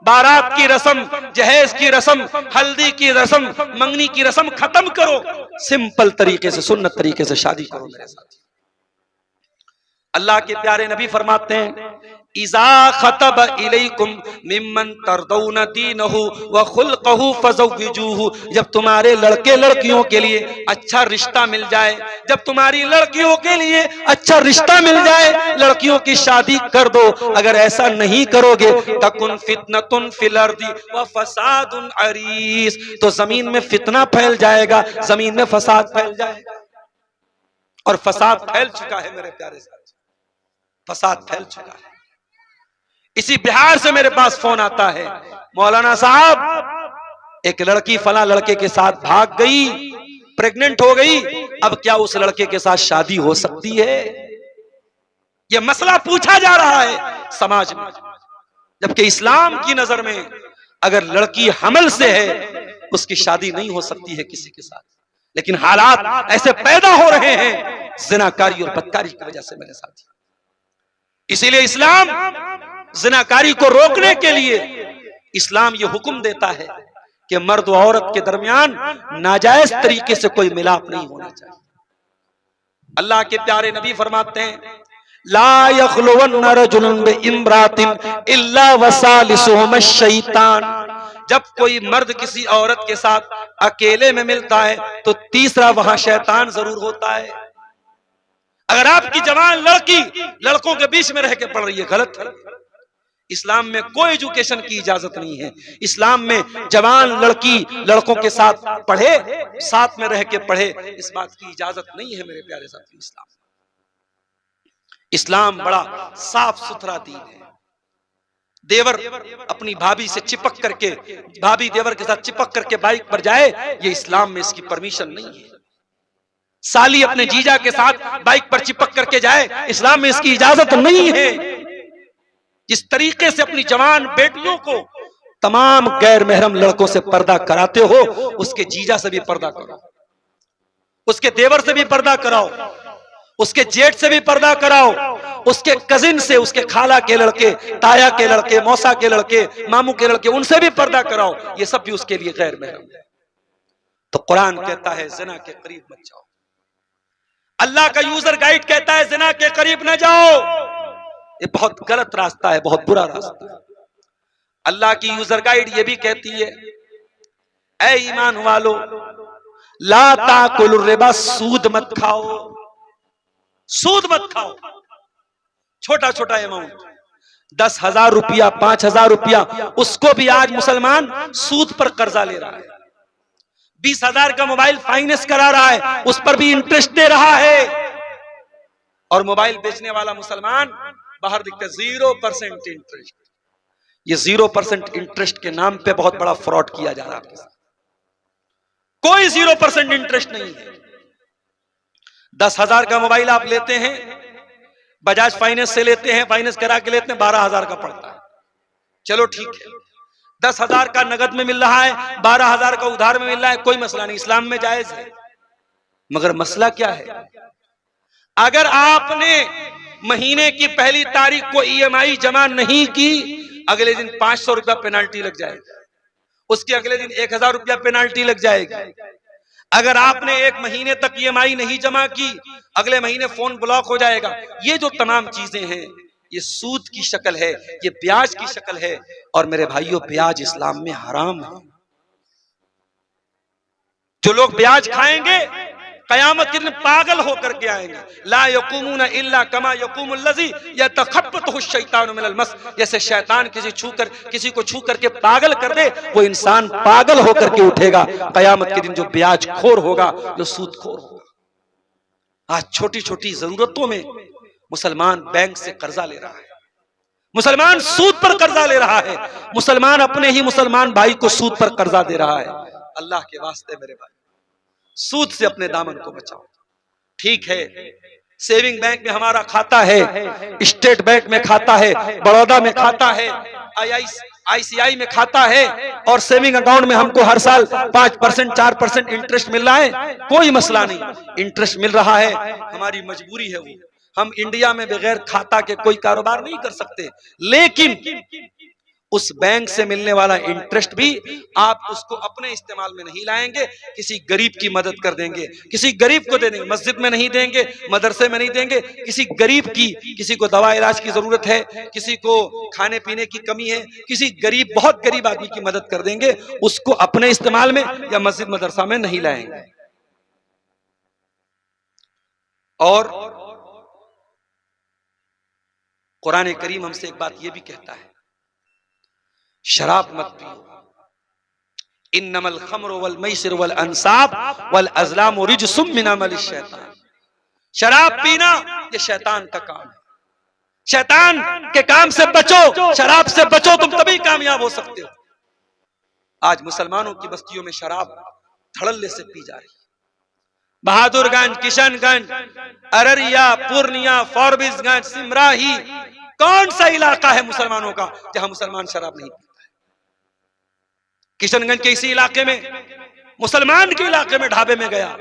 बारात की रस्म, जहेज की रस्म, हल्दी की रस्म, मंगनी की रस्म खत्म करो, सिंपल तरीके से, सुन्नत तरीके से शादी करो मेरे साथ। अल्लाह के प्यारे नबी फरमाते हैं इज़ा खतब इलैकुम मिम्मन तरदौना दीनहु व खुल्क़हु फज़व्विजूहु। जब तुम्हारे लड़के लड़कियों के लिए अच्छा रिश्ता मिल जाए, जब तुम्हारी लड़कियों के लिए अच्छा रिश्ता मिल जाए, लड़कियों की शादी कर दो। अगर ऐसा नहीं करोगे तकुन फितनतुन फिल अर्दी व फसादुन अरीस, तो जमीन में फितना फैल जाएगा, जमीन में फसाद फैल जाएगा। और फसाद फैल चुका है मेरे प्यारे साथी, फसाद फैल चुका है। इसी बिहार से मेरे पास फोन आता है, मौलाना साहब एक लड़की फला लड़के के साथ भाग गई, प्रेग्नेंट हो गई, अब क्या उस लड़के के साथ शादी हो सकती है? यह मसला पूछा जा रहा है समाज में, जबकि इस्लाम की नजर में अगर लड़की हमल से है उसकी शादी नहीं हो सकती है किसी के साथ। लेकिन हालात ऐसे पैदा हो रहे हैं जिनाकारी और बदकारी की वजह से मेरे साथी। इसीलिए इस्लाम जिनाकारी को रोकने के लिए इस्लाम ये हुक्म देता है कि मर्द और औरत के दरमियान नाजायज तरीके से कोई मिलाप नहीं होना चाहिए। अल्लाह के प्यारे नबी फरमाते हैं, ला यखलुवन्न रजुलुन बिइम्रातिन इल्ला वसालिसुहुम शैतान। जब कोई मर्द किसी औरत के साथ अकेले में मिलता है तो तीसरा वहां शैतान जरूर होता है। अगर आपकी जवान लड़की लड़कों के बीच में रह के पढ़ रही है, गलत है। इस्लाम में कोई एजुकेशन की इजाजत नहीं है। इस्लाम में जवान लड़की लड़कों के साथ पढ़े, साथ में रह के पढ़े, इस बात की इजाजत नहीं है मेरे प्यारे साथी। इस्लाम बड़ा साफ सुथरा दीन है। देवर अपनी भाभी से चिपक करके, भाभी देवर के साथ चिपक करके बाइक पर जाए, ये इस्लाम में इसकी परमिशन नहीं है। साली अपने जीजा के साथ बाइक पर चिपक करके जाए, इस्लाम में इसकी इजाजत नहीं है। जिस तरीके से अपनी जवान बेटियों को तमाम गैर महरम लड़कों से पर्दा कराते हो, उसके जीजा से भी पर्दा करो, उसके देवर से भी पर्दा कराओ, उसके जेठ से भी पर्दा कराओ, उसके कजिन से, उसके खाला के लड़के, ताया के लड़के, मौसा के लड़के, मामू के लड़के, उनसे भी पर्दा कराओ। ये सब भी उसके लिए गैर महरम है। तो कुरान कहता है जिना के करीब मत जाओ। अल्लाह का यूजर गाइड कहता है जिना के करीब न जाओ। ये बहुत गलत रास्ता है, बहुत बुरा रास्ता है। अल्लाह की यूजर गाइड ये भी कहती है, ऐ ईमान वालो, ला ताकुलुर रिबा, सूद मत खाओ, सूद मत खाओ। छोटा छोटा अमाउंट, 10,000 रुपया, 5,000 रुपया, उसको भी आज मुसलमान सूद पर कर्जा ले रहा है। 20,000 का मोबाइल फाइनेंस करा रहा है, उस पर भी इंटरेस्ट दे रहा है। और मोबाइल बेचने वाला मुसलमान बाहर दिखता है 0% इंटरेस्ट। ये 0% इंटरेस्ट के नाम पे बहुत बड़ा फ्रॉड किया जा रहा है आपके साथ। कोई 0% इंटरेस्ट नहीं है। 10,000 का मोबाइल आप लेते हैं, बजाज फाइनेंस से लेते हैं, फाइनेंस करा के लेते हैं, 12,000 का पड़ता है। चलो ठीक है, 10,000 का नगद में मिल रहा है, 12,000 का उधार में मिल रहा है, कोई मसला नहीं, इस्लाम में जायज है। मगर मसला क्या है, अगर आपने महीने की पहली तारीख को EMI जमा नहीं की, अगले दिन 500 रुपया पेनाल्टी लग जाएगी, उसके अगले दिन 1,000 रुपया पेनाल्टी लग जाएगी। अगर आपने एक महीने तक EMI नहीं जमा की, अगले महीने फोन ब्लॉक हो जाएगा। ये जो तमाम चीजें हैं, ये सूद की शक्ल है, ये ब्याज की शक्ल है। और मेरे भाइयों, ब्याज इस्लाम में हराम है। जो लोग ब्याज खाएंगे कयामत के दिन पागल होकर के आएंगे। ला यकुमुना इल्ला कमा यकुमुल लज़ी यतखब्बतहु शैतानु मिनल मस। जैसे शैतान किसी को छू करके पागल कर दे, वो इंसान पागल होकर के उठेगा कयामत के दिन, जो ब्याज खोर होगा, जो सूद खोर होगा। आज छोटी छोटी जरूरतों में मुसलमान बैंक से कर्जा ले रहा है, मुसलमान सूद पर कर्जा ले रहा है, मुसलमान अपने ही मुसलमान भाई को सूद पर कर्जा दे रहा है। अल्लाह के वास्ते मेरे भाई, सूद से अपने दामन को बचाओ। ठीक है, सेविंग बैंक में हमारा खाता है, स्टेट बैंक में खाता है, बड़ौदा में खाता है, ICICI में खाता है, और सेविंग अकाउंट में हमको हर साल 5% 4% इंटरेस्ट मिल रहा है, कोई मसला नहीं, इंटरेस्ट मिल रहा है, हमारी मजबूरी है वो। हम इंडिया में बगैर खाता के कोई कारोबार नहीं कर सकते, लेकिन उस बैंक से मिलने वाला इंटरेस्ट भी आप उसको अपने इस्तेमाल में नहीं लाएंगे, किसी गरीब की मदद कर देंगे, किसी गरीब को दे देंगे, मस्जिद में नहीं देंगे, मदरसे में नहीं देंगे, किसी गरीब की, किसी को दवा इलाज की जरूरत है, किसी को खाने पीने की कमी है, किसी गरीब, बहुत गरीब आदमी की मदद कर देंगे, उसको अपने इस्तेमाल में या मस्जिद मदरसा में नहीं लाएंगे। और कुरान करीम हमसे एक बात यह भी कहता है, शराब मत पियो। इन्नमल खम्रु वल मैसिर वल अंसाब वल अज़लामु रिज्सुम मिन अमलि शैतान। शराब पीना ये शैतान का काम है, शैतान के काम से बचो, शराब से बचो, तुम तभी कामयाब हो सकते हो। आज मुसलमानों की बस्तियों में शराब धड़ल्ले से पी जा रही है। बहादुरगंज, किशनगंज, अररिया, पूर्णिया, फॉरबिसगंज, सिमराही, कौन सा इलाका है मुसलमानों का जहां मुसलमान शराब नहीं पीता है? किशनगंज के इसी इलाके में, मुसलमान के इलाके में ढाबे में गया,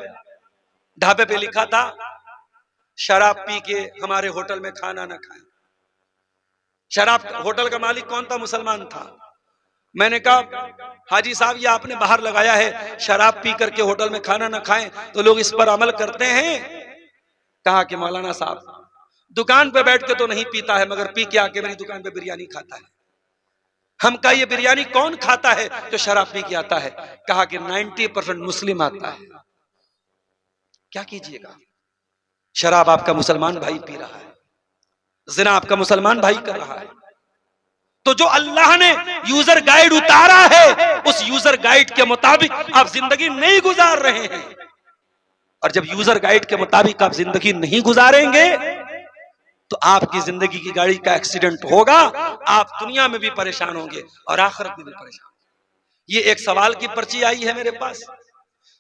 ढाबे पे लिखा था शराब पी के हमारे होटल में खाना ना खाएं। शराब, होटल का मालिक कौन था? मुसलमान था। मैंने कहा हाजी साहब ये आपने बाहर लगाया है शराब पी करके होटल में खाना ना खाएं तो लोग इस पर अमल करते हैं। कहा कि मौलाना साहब दुकान पे बैठ के तो नहीं पीता है मगर पी के आके मेरी दुकान पे बिरयानी खाता है। हम कहा ये बिरयानी कौन खाता है जो शराब पी के आता है? कहा कि 90% मुस्लिम आता है। क्या कीजिएगा, शराब आपका मुसलमान भाई पी रहा है, जिना आपका मुसलमान भाई कर रहा है। तो जो अल्लाह ने यूजर गाइड उतारा है उस यूजर गाइड के मुताबिक आप जिंदगी नहीं गुजार रहे हैं। और जब यूजर गाइड के मुताबिक आप जिंदगी नहीं गुजारेंगे तो आपकी जिंदगी की गाड़ी का एक्सीडेंट होगा, आप दुनिया में भी परेशान होंगे और आखिरत में भी परेशान। ये एक सवाल की पर्ची आई है मेरे पास,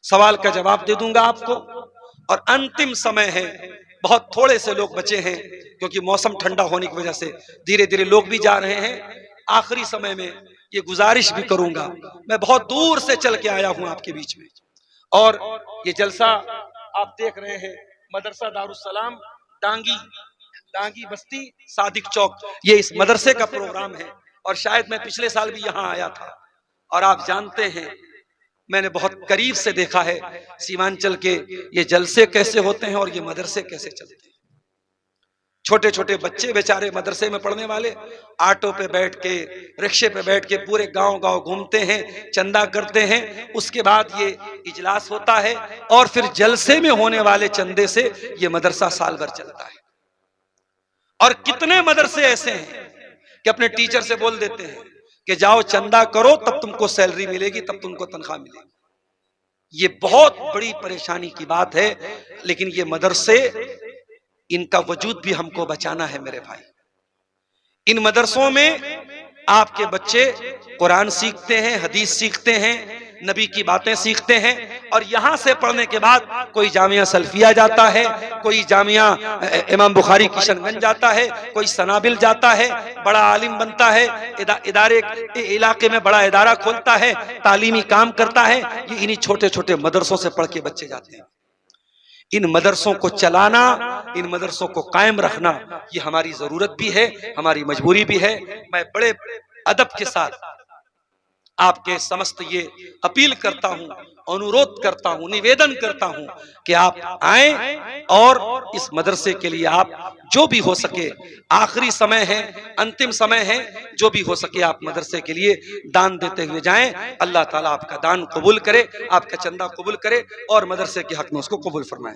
सवाल का जवाब दे दूंगा आपको। और अंतिम समय है, बहुत थोड़े से लोग बचे हैं क्योंकि मौसम ठंडा होने की वजह से धीरे धीरे लोग भी जा रहे हैं। आखिरी समय में ये गुजारिश भी करूंगा, मैं बहुत दूर से चल के आया हूं आपके बीच में और ये जलसा आप देख रहे हैं मदरसा दारुस्सलाम डांगी बस्ती सादिक चौक, ये इस मदरसे का प्रोग्राम है। और शायद मैं पिछले साल भी यहाँ आया था और आप जानते हैं मैंने बहुत करीब से देखा है सीमांचल के ये जलसे कैसे होते हैं और ये मदरसे कैसे चलते हैं। छोटे छोटे बच्चे बेचारे मदरसे में पढ़ने वाले ऑटो पे बैठ के रिक्शे पे बैठ के पूरे गांव गांव घूमते हैं, चंदा करते हैं। उसके बाद ये इजलास होता है और फिर जलसे में होने वाले चंदे से ये मदरसा साल भर चलता है। और कितने मदरसे ऐसे हैं कि अपने टीचर से बोल देते हैं कि जाओ चंदा करो तब तुमको सैलरी मिलेगी, तब तुमको तनख्वाह मिलेगी। ये बहुत बड़ी परेशानी की बात है, लेकिन ये मदरसे इनका वजूद भी हमको बचाना है मेरे भाई। इन मदरसों में आपके बच्चे कुरान सीखते हैं, हदीस सीखते हैं, नबी की बातें सीखते हैं। और यहां से पढ़ने के बाद कोई जामिया सल्फिया जाता है, कोई जामिया इमाम बुखारी किशनगंज जाता है, कोई सनाबिल जाता है, बड़ा आलिम बनता है, इदारे इलाके में बड़ा इदारा खोलता है, तालीमी काम करता है। ये इन्हीं छोटे छोटे मदरसों से पढ़ के बच्चे जाते हैं। इन मदरसों को चलाना, इन मदरसों को कायम रखना ये हमारी जरूरत भी है, हमारी मजबूरी भी है। मैं बड़े अदब के साथ आपके समस्त ये अपील करता हूं, अनुरोध करता हूं, निवेदन करता हूं कि आप आएं और इस मदरसे के लिए आप जो भी हो सके, आखिरी समय है, अंतिम समय है, जो भी हो सके आप मदरसे के लिए दान देते हुए जाएं। अल्लाह ताला आपका दान कबूल करे, आपका चंदा कबूल करे और मदरसे के हक में उसको कबूल फरमाए।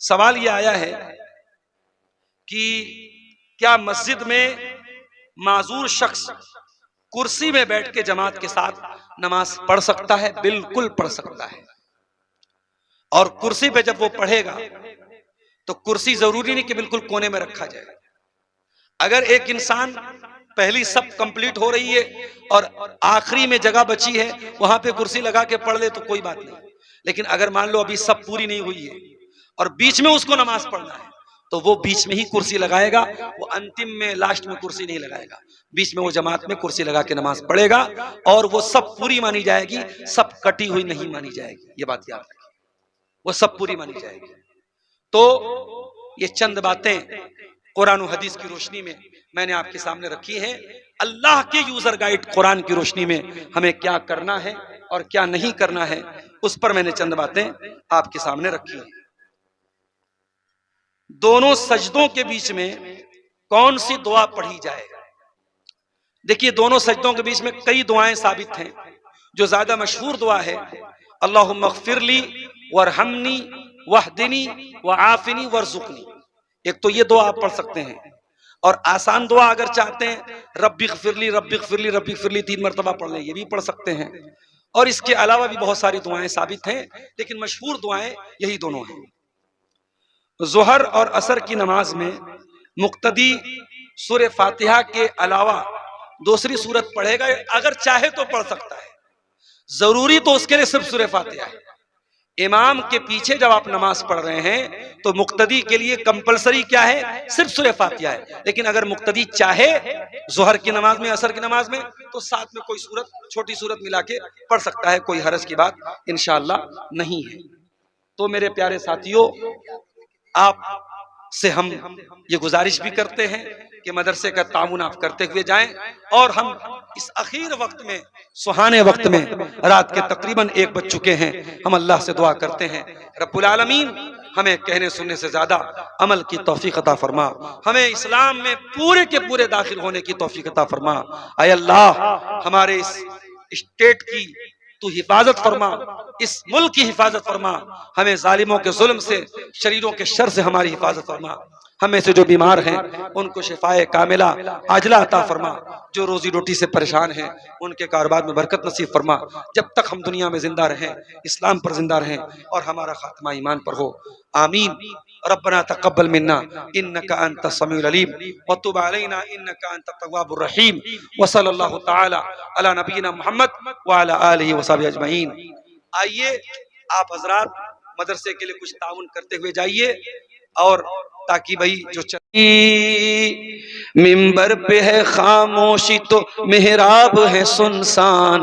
सवाल ये आया है कि क्या मस्जिद में माजूर शख्स कुर्सी में बैठ के जमात के साथ नमाज पढ़ सकता है? बिल्कुल पढ़ सकता है। और कुर्सी पे जब वो पढ़ेगा तो कुर्सी जरूरी नहीं कि बिल्कुल कोने में रखा जाए। अगर एक इंसान पहली सब कंप्लीट हो रही है और आखिरी में जगह बची है वहां पे कुर्सी लगा के पढ़ ले तो कोई बात नहीं। लेकिन अगर मान लो अभी सब पूरी नहीं हुई है और बीच में उसको नमाज पढ़ना है तो वो बीच में ही कुर्सी लगाएगा, वो अंतिम में लास्ट में कुर्सी नहीं लगाएगा। बीच में वो जमात में कुर्सी लगा के नमाज पढ़ेगा और वो सब पूरी मानी जाएगी, सब कटी हुई नहीं मानी जाएगी। ये बात याद रखिए, वो सब पूरी मानी जाएगी। तो ये चंद बातें कुरान और हदीस की रोशनी में मैंने आपके सामने रखी हैं। अल्लाह के यूजर गाइड कुरान की रोशनी में हमें क्या करना है और क्या नहीं करना है उस पर मैंने चंद बातें आपके सामने रखी हैं। दोनों सजदों के बीच में कौन सी दुआ पढ़ी जाए? देखिए दोनों सजदों के बीच में कई दुआएं साबित हैं। जो ज्यादा मशहूर दुआ है अल्लाहुम्मा अग़फ़िरली वरहमनी वहदिनी वआफ़िनी वरज़ुक़नी, एक तो ये दुआ आप पढ़ सकते हैं। और आसान दुआ अगर चाहते हैं रब्बिग़फ़िरली रब्बिग़फ़िरली रब्बिग़फ़िरली 3 मरतबा पढ़ लें, ये भी पढ़ सकते हैं। और इसके अलावा भी बहुत सारी दुआएं साबित हैं, लेकिन मशहूर दुआएं यही दोनों हैं। ज़ोहर और असर की नमाज में मुक्तदी सूरह फातिहा के अलावा दूसरी सूरत पढ़ेगा, अगर चाहे तो पढ़ सकता है, जरूरी तो उसके लिए सिर्फ सूरह फातिहा है। इमाम के पीछे जब आप नमाज पढ़ रहे हैं तो मुक्तदी के लिए कंपलसरी क्या है? सिर्फ सूरह फातिहा है। लेकिन अगर मुक्तदी चाहे ज़ोहर की नमाज में, असर की नमाज में, तो साथ में कोई सूरत, छोटी सूरत मिला के पढ़ सकता है, कोई हरज की बात इंशाअल्लाह नहीं है। तो मेरे प्यारे साथियों, आप से हम ये गुजारिश भी करते हैं कि मदरसे का ताउन आप करते हुए जाएं। और हम इस आखिर वक्त में, सुहाने वक्त में, रात के तकरीबन 1 बज चुके हैं, हम अल्लाह से दुआ करते हैं रब्बुल आलमीन हमें कहने सुनने से ज्यादा अमल की तौफीक अता फरमा, हमें इस्लाम में पूरे के पूरे दाखिल होने की तौफीक अता फरमा। ऐ अल्लाह हमारे इस स्टेट की तू हिफाजत फरमा, इस मुल्क की हिफाजत फरमा, हमें जालिमों के जुल्म से, शरीरों के शर से हमारी हिफाजत फरमा। हमें से जो बीमार हैं उनको शिफाए कामिला आजला अता फरमा, जो रोजी रोटी से परेशान हैं उनके कारोबार में बरकत नसीब फरमा। जब तक हम दुनिया में जिंदा रहें, इस्लाम पर जिंदा रहें और हमारा खात्मा ईमान पर हो। आमीन। रब्बना तक़ब्बल मिन्ना इन्नका अंतस समीउल अलीम व तुब अलैना इन्नका अंतत तव्वाबुर रहीम व सल्लल्लाहु तआला अला नबीना मुहम्मद व अला आलिहि व सहबिहि अजमईन। आइए आप हजरात मदरसे के लिए कुछ ताउन करते हुए जाइए, और ताकि भाई जो मिंबर पे है खामोशी तो मेहराब है सुनसान,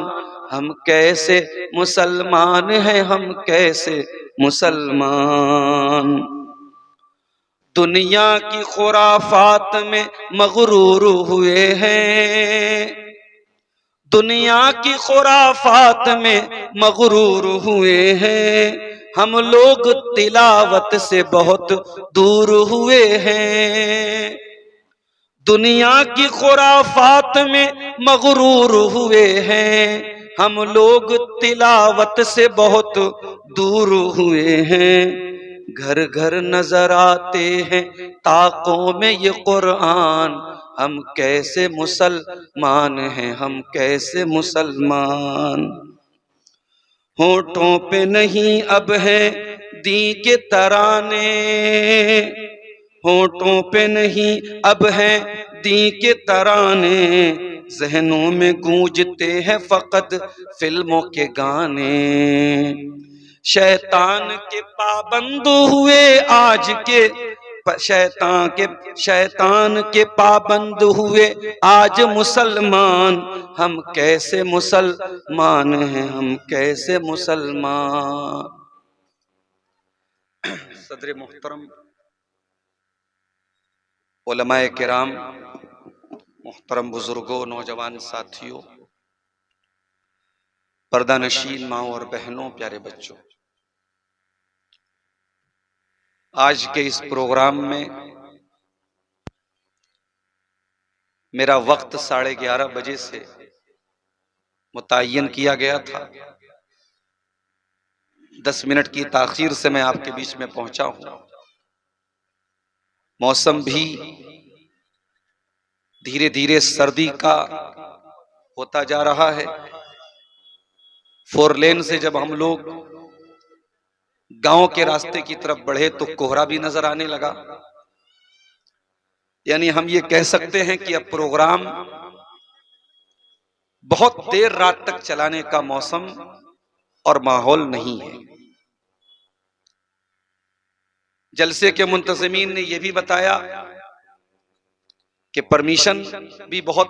हम कैसे मुसलमान हैं, हम कैसे मुसलमान। दुनिया की खुराफात में मगरूर हुए हैं, दुनिया की खुराफात में मगरूर हुए हैं, हम लोग तिलावत से बहुत दूर हुए हैं। दुनिया की खुराफात में मगरूर हुए हैं, हम लोग तिलावत से बहुत दूर हुए हैं। घर घर नजर आते हैं ताकों में ये कुरान, हम कैसे मुसलमान हैं, हम कैसे मुसलमान। होठों पे नहीं अब है दी के तराने, होठों पे नहीं अब है दी के तराने, जहनों में गूंजते हैं फकत फिल्मों के गाने। शैतान के पाबंद हुए आज के, शैतान के पाबंद हुए आज मुसलमान, हम कैसे मुसलमान हैं, हम कैसे मुसलमान। सदर मोहतरम, उलमाए किराम, मोहतरम बुजुर्गों, नौजवान साथियों, पर्दा नशीन माओ और बहनों, प्यारे बच्चों, आज के इस प्रोग्राम में मेरा वक्त 11:30 बजे से मुतय्यन किया गया था। 10 मिनट की ताखीर से मैं आपके बीच में पहुंचा हूं। मौसम भी धीरे धीरे सर्दी का होता जा रहा है। 4 लेन से जब हम लोग गांव के रास्ते की तरफ बढ़े तो कोहरा भी नजर आने लगा। यानी हम ये कह सकते हैं कि अब प्रोग्राम बहुत देर रात तक चलाने का मौसम और माहौल नहीं है। जलसे के मुंतज़िमीन ने यह भी बताया कि परमिशन भी बहुत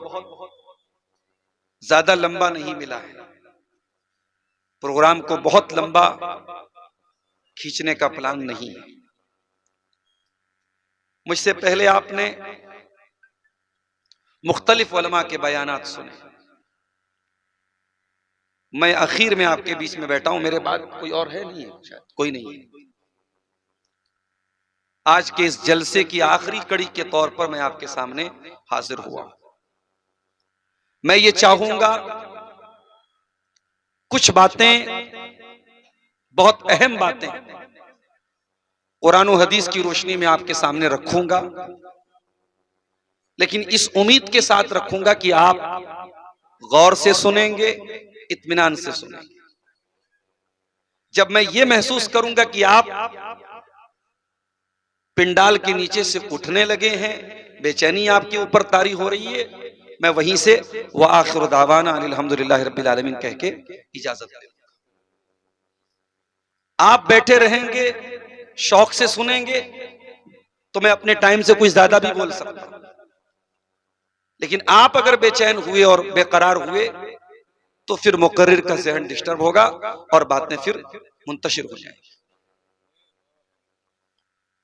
ज्यादा लंबा नहीं मिला है, प्रोग्राम को बहुत लंबा खींचने का प्लान नहीं है। मुझसे पहले आपने मुख्तलिफ उलमा के बयानात सुने, मैं आखिर में आपके बीच में बैठा हूं। मेरे बाद कोई और है नहीं है, शायद कोई नहीं है। आज के इस जलसे की आखिरी कड़ी के तौर पर मैं आपके सामने हाजिर हुआ। मैं ये चाहूंगा कुछ बातें, बहुत अहम बातें कुरान और हदीस की रोशनी में आपके सामने रखूंगा, लेकिन इस उम्मीद के साथ रखूंगा कि आप गौर से सुनेंगे, इत्मीनान से सुनेंगे। जब मैं ये महसूस करूंगा कि आप पिंडाल के नीचे से उठने लगे हैं, बेचैनी आपके ऊपर तारी हो रही है, मैं वहीं से व आखिर दावाना अल्हम्दुलिल्लाहि रब्बिल आलमीन कह के इजाजत ले। आप बैठे रहेंगे, शौक से सुनेंगे, तो मैं अपने टाइम से कुछ ज्यादा भी बोल सकता हूं, लेकिन आप अगर बेचैन हुए और बेकरार हुए तो फिर मुकर्रिर का ज़हन डिस्टर्ब होगा और बातें फिर मुंतशिर हो जाएंगी।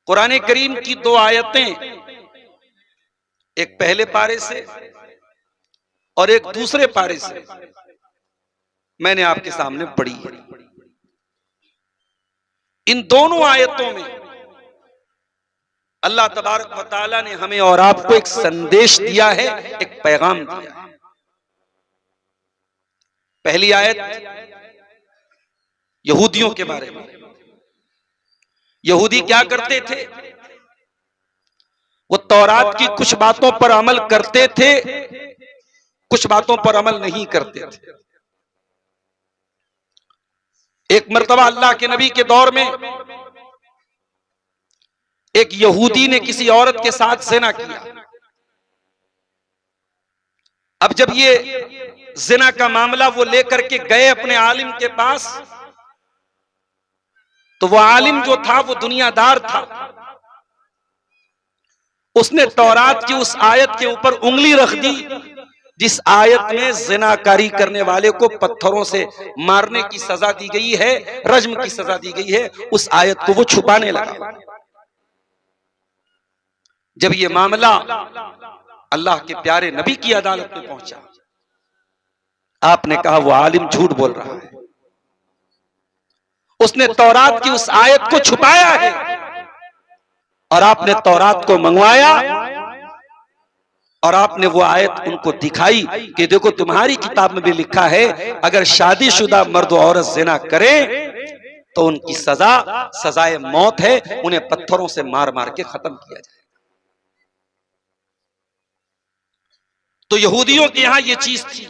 कुरान करीम की दो आयतें, एक पहले पारे से और एक दूसरे पारे से मैंने आपके सामने पढ़ी है। इन दोनों आयतों में अल्लाह तबारक व तआला ने हमें और आपको एक संदेश दिया है, एक पैगाम दिया है। पहली आयत यहूदियों के बारे में। यहूदी क्या करते थे? वो तौरात की कुछ बातों पर अमल करते थे, कुछ बातों पर अमल नहीं करते थे। एक मर्तबा अल्लाह के नबी के दौर में एक यहूदी ने किसी औरत के साथ ज़िना किया। अब जब ये ज़िना का मामला वो लेकर के गए अपने आलिम के पास, तो वो आलिम जो था वो दुनियादार था। उसने तौरात की उस आयत के ऊपर उंगली रख दी जिस आयत में ज़िनाकारी करने वाले को पत्थरों से मारने की सजा दी गई है, रज्म की सजा दी गई है। उस आयत को वो छुपाने लगा। जब ये मामला अल्लाह के प्यारे नबी की अदालत में पहुंचा, आपने कहा वो आलिम झूठ बोल रहा है, उसने तौरात की उस आयत को छुपाया है। और आपने तौरात को मंगवाया और आपने वो आयत उनको दिखाई कि देखो तुम्हारी किताब में भी लिखा है अगर शादीशुदा मर्द औरत ज़िना करें तो उनकी सजा सजाए मौत है, उन्हें पत्थरों से मार मार के खत्म किया जाए। तो यहूदियों के यहां ये चीज थी,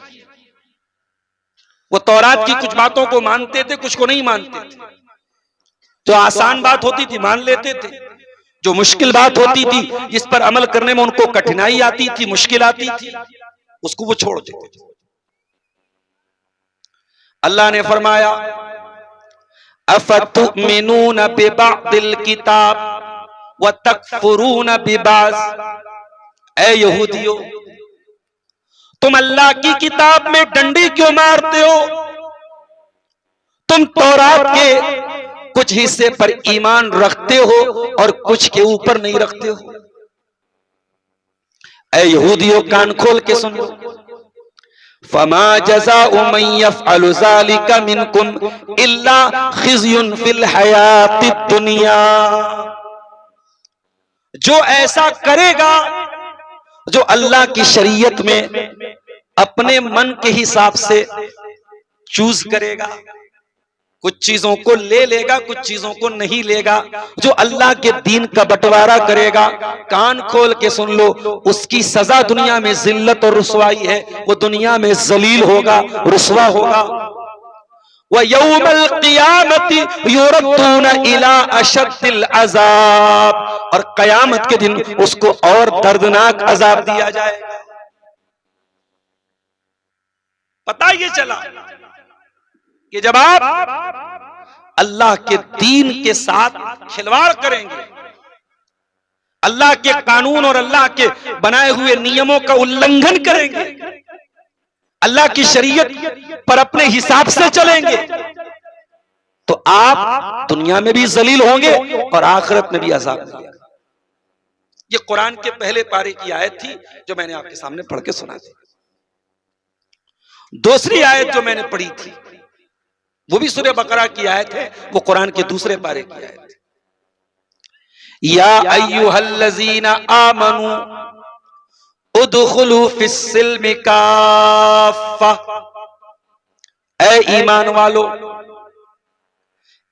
वो तौरात की कुछ बातों को मानते थे, कुछ को नहीं मानते थे। जो आसान बात होती थी मान लेते थे, जो मुश्किल बात होती थी जिस पर अमल करने में उनको कठिनाई आती थी, मुश्किल आती थी, उसको वो छोड़ देते थे। अल्लाह ने फरमाया अफतुमिनून बिबादिल किताब व तकफुरून बिबाज़। ऐ यहूदियों, तुम अल्लाह की किताब में डंडी क्यों मारते हो? तुम तौरात के कुछ हिस्से पर ईमान रखते हो और कुछ के ऊपर नहीं रखते हो। ऐ यहूदियों, कान खोल के सुन लो। फमा जज़ाउ मन यफ़अलु ज़ालिका मिनकुम इल्ला खिज़युन फिल हयातिद दुनिया। जो ऐसा करेगा, जो अल्लाह की शरीयत में अपने मन के हिसाब से चूज करेगा, कुछ चीजों को ले लेगा, कुछ चीजों को नहीं लेगा, जो अल्लाह के दीन का बंटवारा करेगा, कान खोल के सुन लो, उसकी सजा दुनिया में जिल्लत और रुसवाई है। वो दुनिया में जलील होगा, रुसवा होगा। व यौमल क़ियामति युरद्दून इला अशद्दिल अज़ाब, और कयामत के दिन उसको और दर्दनाक अजाब दिया जाएगा। पता ये चला कि जब आप अल्लाह के दीन के साथ खिलवाड़ करेंगे, अल्लाह के कानून और अल्लाह के बनाए हुए नियमों का उल्लंघन करेंगे, अल्लाह की शरीयत पर अपने हिसाब से चलेंगे, तो आप दुनिया में भी जलील होंगे और आखिरत में भी अजाब मिलेगा। ये कुरान के पहले पारे की आयत थी जो मैंने आपके सामने पढ़ के सुना दी। दूसरी आयत जो मैंने पढ़ी थी वो भी सूरह बकरा की आयत है, वो कुरान के दूसरे पारे की आयत है। या अय्युहल्लज़ीना आमनू उदखुलू फिस्सिल्मि काफ़ा। ऐ ईमान वालो,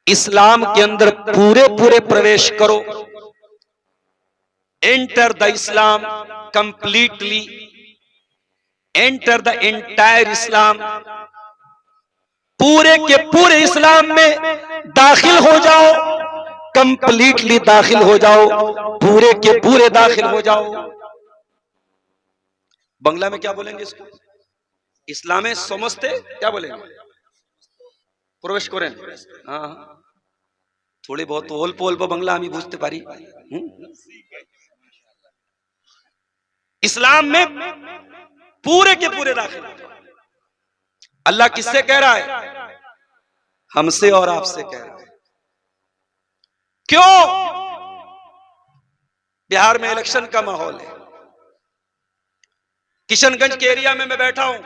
इस्लाम के अंदर पूरे पूरे प्रवेश करो। Enter the Islam completely, enter the entire Islam. पूरे के पूरे इस्लाम में दाखिल हो जाओ, कंप्लीटली दाखिल हो जाओ, पूरे के पूरे दाखिल हो जाओ। बांग्ला में क्या बोलेंगे इसको? इस्लामे समझते क्या बोलेंगे? प्रवेश करें। हाँ, थोड़ी बहुत अल्प अल्प बांग्ला हमें बुझते पारी। इस्लाम में पूरे के पूरे दाखिल। अल्लाह किससे कह रहा है? हमसे और आपसे कह रहा है। क्यों? बिहार में इलेक्शन का माहौल है। किशनगंज के एरिया में मैं बैठा हूं।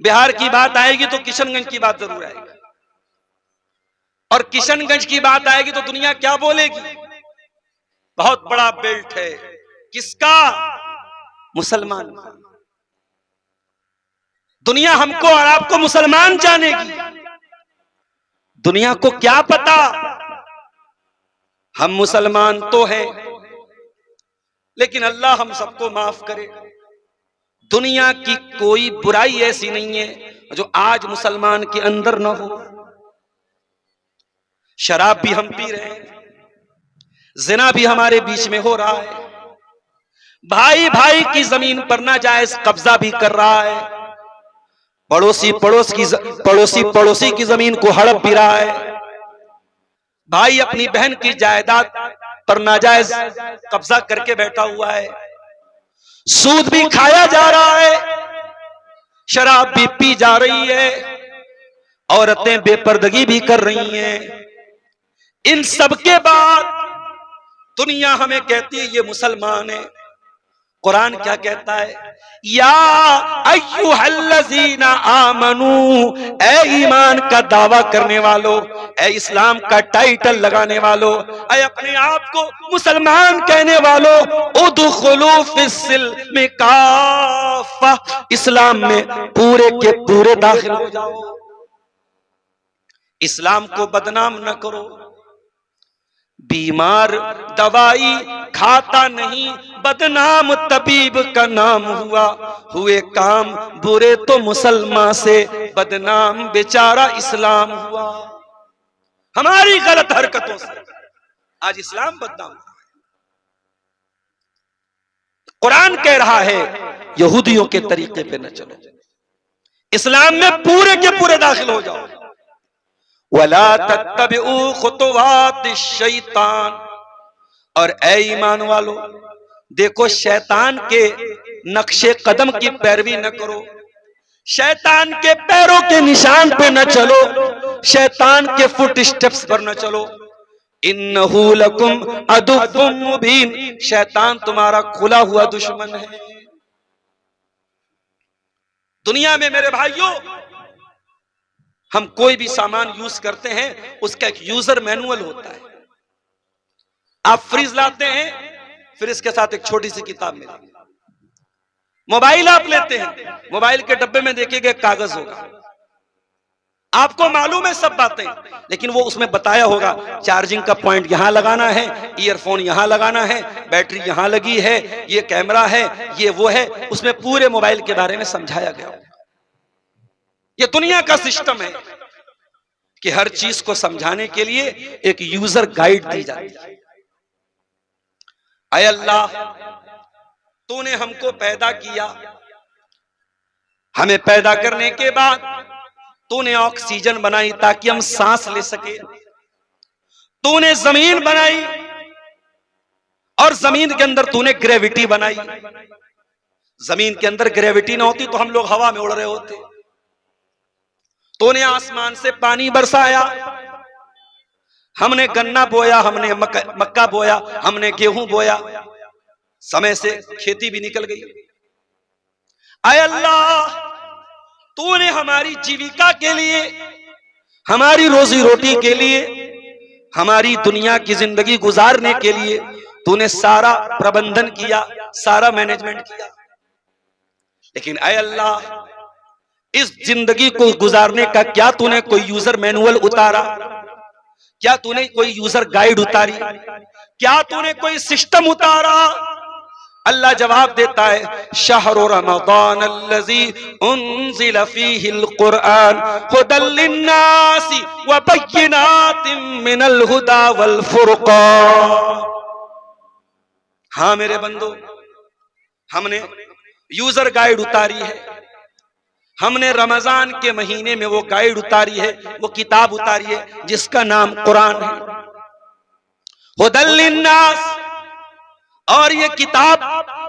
बिहार की बात आएगी तो किशनगंज की बात जरूर आएगी, और किशनगंज की बात आएगी तो दुनिया क्या बोलेगी? बहुत बड़ा बेल्ट है। किसका? मुसलमान। दुनिया हमको और आपको मुसलमान जानेगी। दुनिया को क्या पता हम मुसलमान तो हैं, लेकिन अल्लाह हम सबको माफ करे। दुनिया की कोई बुराई ऐसी नहीं है जो आज मुसलमान के अंदर ना हो। शराब भी हम पी रहे हैं, जिना भी हमारे बीच में हो रहा है, भाई भाई की जमीन पर नाजायज कब्जा भी कर रहा है, पड़ोसी पड़ोसी की जमीन को हड़प भी रहा है, भाई अपनी बहन की जायदाद पर नाजायज कब्जा करके बैठा हुआ है, सूद भी खाया जा रहा है, शराब भी पी जा रही है, औरतें बेपर्दगी भी कर रही हैं। इन सब के बाद दुनिया हमें कहती है ये मुसलमान है। कुरान क्या कहता है? या अय्युहल्लज़ीना आमनू, ए ईमान का दावा करने वालों, ए इस्लाम का टाइटल लगाने वालों, ए अपने आप को मुसलमान कहने वालों, उदखुलू फिस्सिल्मि काफ़ा, इस्लाम में पूरे के पूरे दाखिल हो जाओ। इस्लाम को बदनाम न करो। बीमार दवाई खाता नहीं, बदनाम तबीब का नाम हुआ, हुए काम बुरे तो मुसलमान से बदनाम बेचारा इस्लाम हुआ। हमारी गलत हरकतों से आज इस्लाम बदनाम हुआ। कुरान कह रहा है यहूदियों के तरीके पे न चलो, इस्लाम में पूरे के पूरे दाखिल हो जाओ। वला तत्तबिउ खुतुवातिश शैतान, और ए ईमान वालों देखो शैतान के नक्शे कदम की पैरवी न करो, शैतान के पैरों के निशान पे न चलो, शैतान के फुट स्टेप्स पर न चलो। इन्नहु लकुम अदुव्वुम मुबीन, शैतान तुम्हारा खुला हुआ दुश्मन है। दुनिया में मेरे भाइयों हम कोई भी सामान यूज करते हैं उसका एक यूजर मैनुअल होता है। आप फ्रिज लाते हैं, फिर इसके साथ एक छोटी सी किताब मिलेगी। मोबाइल आप लेते हैं, मोबाइल के डब्बे में देखिएगा कागज होगा। आपको मालूम है सब बातें, लेकिन वो उसमें बताया होगा चार्जिंग का पॉइंट यहां लगाना है, ईयरफोन यहां लगाना है, बैटरी यहां लगी है, ये कैमरा है, ये वो है, उसमें पूरे मोबाइल के बारे में समझाया गया। ये दुनिया का सिस्टम है कि हर चीज को समझाने के लिए एक यूजर गाइड दी जाती है। ऐ अल्लाह, तूने हमको पैदा किया, हमें पैदा करने के बाद तूने ऑक्सीजन बनाई ताकि हम सांस ले सके, तूने जमीन बनाई और जमीन के अंदर तूने ग्रेविटी बनाई। जमीन के अंदर ग्रेविटी ना होती तो हम लोग हवा में उड़ रहे होते। तूने आसमान से पानी बरसाया, हमने गन्ना बोया, हमने मक्का बोया, हमने गेहूं बोया, समय से खेती भी निकल गई। ऐ अल्लाह, तूने हमारी जीविका के लिए, हमारी रोजी रोटी के लिए, हमारी दुनिया की जिंदगी गुजारने के लिए तूने सारा प्रबंधन किया, सारा मैनेजमेंट किया। लेकिन ऐ अल्लाह, इस जिंदगी को गुजारने का क्या तूने कोई यूजर मैनुअल उतारा? क्या तूने कोई यूजर गाइड उतारी? क्या तूने कोई सिस्टम उतारा? अल्लाह जवाब देता है, शहरु रमज़ान अल्लज़ी उन्ज़िल फ़ीहिल क़ुरआन हुदल लिन्नासी व बय्यिनातिन मिनल हुदा वल फ़ुरक़ान। हाँ मेरे बंदो, हमने यूजर गाइड उतारी है, हमने रमजान के महीने में वो गाइड उतारी है, वो किताब उतारी है जिसका नाम कुरान है, हुदल लिन्नास। और ये किताब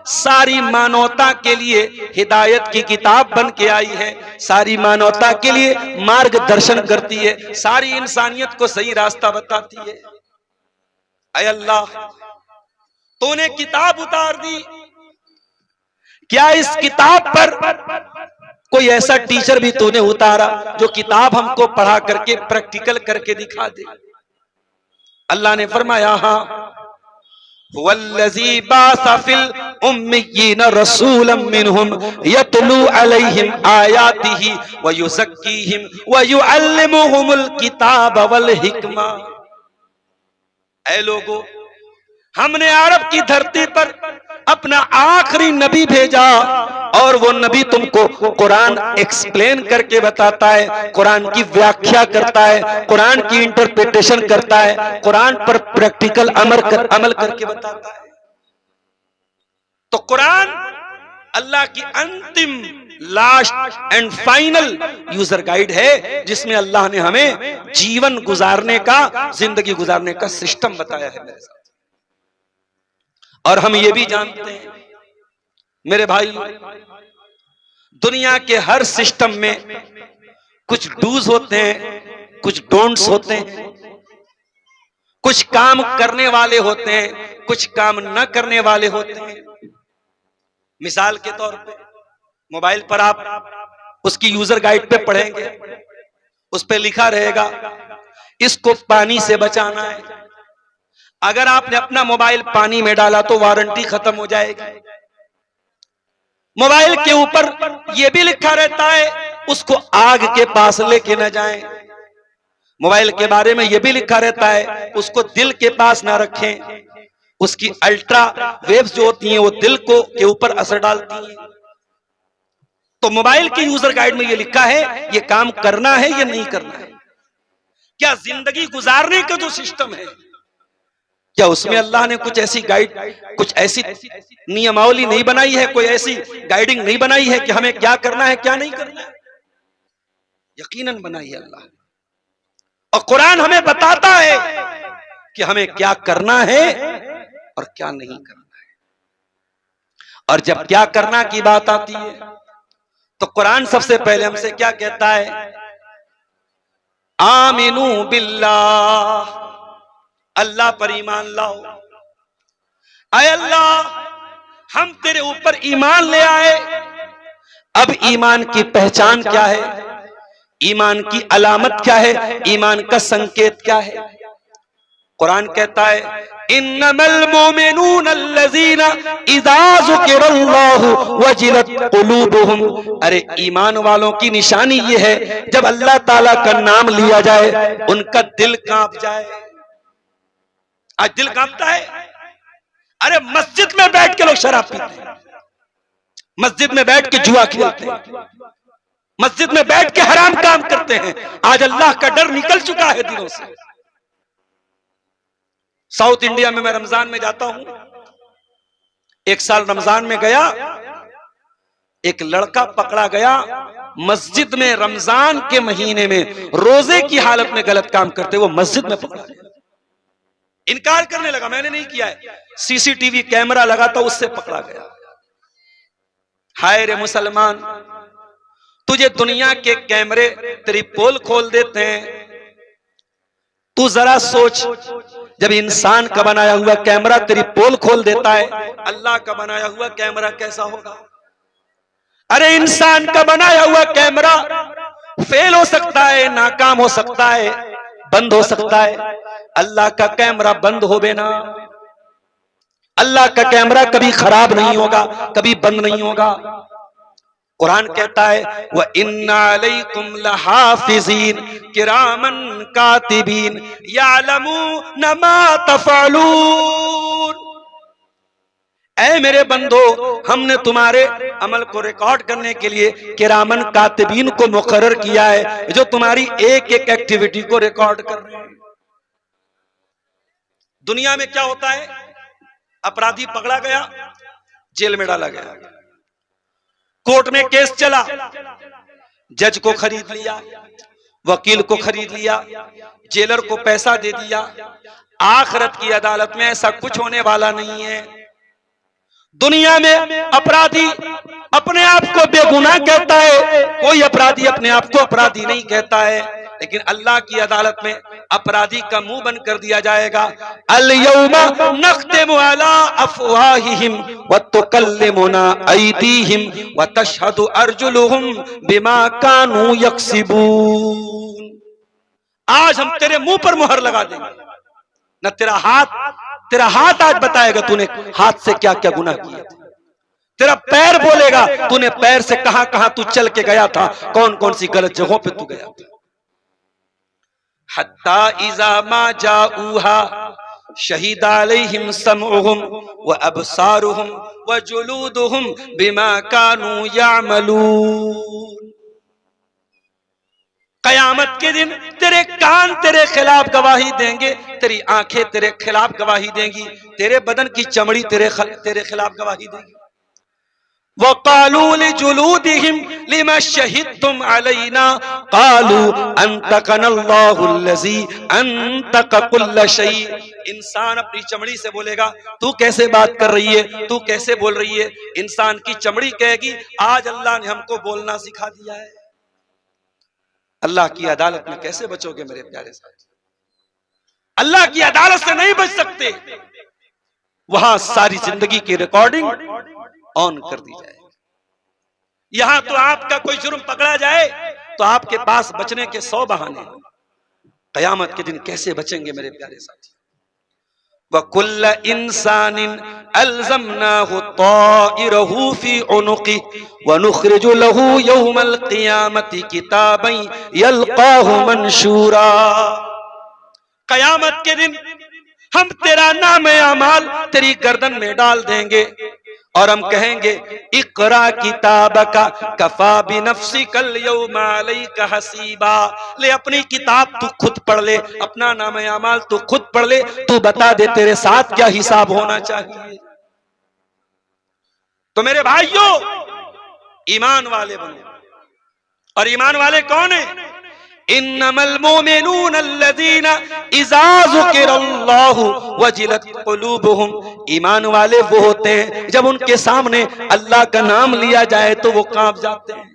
सारी मानवता के लिए हिदायत की किताब बन के आई है, सारी मानवता के लिए मार्गदर्शन करती है, सारी इंसानियत को सही रास्ता बताती है। ऐ अल्लाह, तूने किताब उतार दी, क्या इस किताब पर कोई ऐसा टीचर भी तूने उतारा जो किताब हमको पढ़ा करके प्रैक्टिकल करके दिखा दे? अल्लाह ने फरमाया, हाँ, वल्लज़ी बासा फिल उम्मिय्यीन रसूलन मिनहुम यतलू अलैहिम आयातिही व युज़क्कीहिम व युअल्लिमुहुमुल किताब वल हिकमा। ऐ लोगो, हमने अरब की धरती पर अपना आखिरी नबी भेजा और वो नबी तुमको कुरान एक्सप्लेन करके बताता है, कुरान की व्याख्या करता है, कुरान की इंटरप्रिटेशन करता है, कुरान पर प्रैक्टिकल अमल करके बताता है। तो कुरान अल्लाह की अंतिम, last and final user guide है, जिसमें अल्लाह ने हमें जीवन गुजारने का, जिंदगी गुजारने का सिस्टम बताया है मेरे साथ। और हम ये भी जानते हैं मेरे भाई, दुनिया के हर सिस्टम में कुछ डूज होते हैं, कुछ डोंट्स होते हैं, कुछ काम करने वाले होते हैं, कुछ काम न करने वाले होते हैं। मिसाल के तौर पे मोबाइल पर आप उसकी यूजर गाइड पे पढ़ेंगे, उस पे लिखा रहेगा इसको पानी से बचाना है। अगर आपने अपना मोबाइल पानी में डाला तो वारंटी खत्म हो जाएगी। मोबाइल के ऊपर यह भी लिखा रहता है उसको आग के पास लेके न जाएं। मोबाइल के बारे में यह भी लिखा रहता है उसको दिल के पास ना रखें, उसकी अल्ट्रा वेव्स जो होती हैं वो दिल को के ऊपर असर डालती हैं। तो मोबाइल के यूजर गाइड में यह लिखा है ये काम करना है या नहीं करना है। क्या जिंदगी गुजारने का जो सिस्टम है, क्या उसमें अल्लाह ने कुछ ऐसी गाइड, कुछ ऐसी नियमावली नहीं बनाई है, कोई ऐसी गाइडिंग नहीं बनाई है कि हमें क्या करना है क्या नहीं करना है? यकीनन बनाई है अल्लाह। और कुरान हमें बताता है कि हमें क्या करना है और क्या नहीं करना है। और जब क्या करना की बात आती है तो कुरान सबसे पहले हमसे क्या कहता है? आमिनू बिल्लाह, अल्लाह पर ईमान लाओ। आए अल्लाह, हम तेरे ऊपर ईमान ले आए। अब ईमान की पहचान क्या है, ईमान की अलामत क्या है, ईमान का संकेत क्या है? कुरान कहता है इन्नमल मोमिनून अल्लज़ीना इज़ा ज़ुकिरल्लाहु वजिलत कुलूबुहुम। अरे ईमान वालों की निशानी ये है जब अल्लाह ताला का नाम लिया जाए उनका दिल कांप जाए। आज दिल कांपता है। अरे मस्जिद में बैठ के लोग शराब पीते हैं, मस्जिद में बैठ के जुआ खेलते हैं, मस्जिद में बैठ के हराम काम करते हैं। आज अल्लाह का डर निकल चुका है दिलों से। साउथ इंडिया में मैं रमजान में जाता हूं। एक साल रमजान में गया, एक लड़का पकड़ा गया मस्जिद में रमजान के महीने में रोजे की हालत में गलत काम करते हुए मस्जिद में पकड़ा गया। इनकार करने लगा, मैंने नहीं किया है, सीसीटीवी कैमरा लगा था उससे पकड़ा गया। हाय रे मुसलमान, तुझे दुनिया के कैमरे तेरी पोल खोल देते हैं। तू जरा सोच, जब इंसान का बनाया हुआ कैमरा तेरी पोल खोल देता है, अल्लाह का बनाया हुआ कैमरा कैसा होगा? अरे इंसान का बनाया हुआ कैमरा फेल हो सकता है, नाकाम हो सकता है, बंद हो सकता है। अल्लाह का कैमरा बंद हो बेना, अल्लाह का कैमरा कभी खराब नहीं होगा, कभी बंद नहीं होगा। कुरान कहता है व इन्ना अलैकुम लहाफिज़ीन किरामन कातिबीन यालमून मा तफ़अलून। ऐ मेरे बंदो, हमने तुम्हारे अमल को रिकॉर्ड करने के लिए किरामन कातिबीन को मुकर्रर किया है जो तुम्हारी एक एक एक्टिविटी को रिकॉर्ड कर रहे हैं। दुनिया में क्या होता है? अपराधी पकड़ा गया, जेल में डाला गया, कोर्ट में केस चला, जज को खरीद लिया, वकील को खरीद लिया, जेलर को पैसा दे दिया। आखिरत की अदालत में ऐसा कुछ होने वाला नहीं है। दुनिया में अपराधी अपने आप को बेगुनाह कहता है, कोई अपराधी अपने आप को अपराधी नहीं कहता है। लेकिन अल्लाह की अदालत में अपराधी का मुंह बंद कर दिया जाएगा। अल यौमा नख्तिमु अला अफवाहिहिम व तुकल्लिमुना अयदीहिम व तशहदु अर्जुलुहुम बिमा कानू यक्सिबून। आज हम तेरे मुंह पर मुहर लगा देंगे, न तेरा हाथ आज बताएगा तूने हाथ से क्या क्या गुनाह किया। तेरा पैर बोलेगा तूने पैर से कहां कहां तू चल के गया था, कौन कौन सी गलत जगहों पे तू गया था। हत्ता इज़ा मा जाऊहा शहीद अलैहिम समउहुम व अबसारुहुम व जुलूदुहुम बिमा कानू यामलून। कयामत के दिन तेरे कान तेरे खिलाफ गवाही देंगे, तेरी आंखें तेरे खिलाफ गवाही देंगी, तेरे बदन की चमड़ी तेरे खिलाफ गवाही देगी। वक़ालू लिजुलूदिहिम लिमा शहिदतुम अलैना क़ालू अंतक़नल्लाहुल्लज़ी अंतक़ कुल्ल शै। इंसान अपनी चमड़ी से बोलेगा तू कैसे बात कर रही है, तू कैसे बोल रही है। इंसान की चमड़ी कहेगी आज अल्लाह ने हमको बोलना सिखा दिया है। अल्लाह की अदालत में कैसे बचोगे मेरे प्यारे साथी? अल्लाह की अदालत से नहीं बच सकते। वहां सारी जिंदगी की रिकॉर्डिंग ऑन कर दी जाए। यहां तो आपका कोई जुर्म पकड़ा जाए तो आपके पास बचने के 100 बहाने। कयामत के दिन कैसे बचेंगे मेरे प्यारे साथी? वकुल्ल इंसानिन अल्ज़मनाहु ताइरहु फी उनुक़ि व नुख़रिजु लहू यौमल क़ियामति किताबन यल्क़ाहु मंशूरा। कयामत के दिन हम तेरा नाम अमाल तेरी गर्दन में डाल देंगे और हम कहेंगे इक़रा किताबका कफ़ा बिनफ़्सिकल यौमा अलैका हसीबा। ले अपनी किताब तू खुद पढ़ ले, अपना नाम अमाल तू खुद पढ़ ले, तू बता दे तेरे साथ क्या हिसाब होना चाहिए। तो मेरे भाइयों, ईमान वाले बनो। और ईमान वाले कौन है? इन्नमल मोमिनून अल्लज़ीना इज़ा ज़ुकिरल्लाहु वजिलत क़ुलूबुहुम। ईमान वाले वो होते हैं जब उनके सामने अल्लाह का नाम लिया जाए तो वो कांप जाते हैं।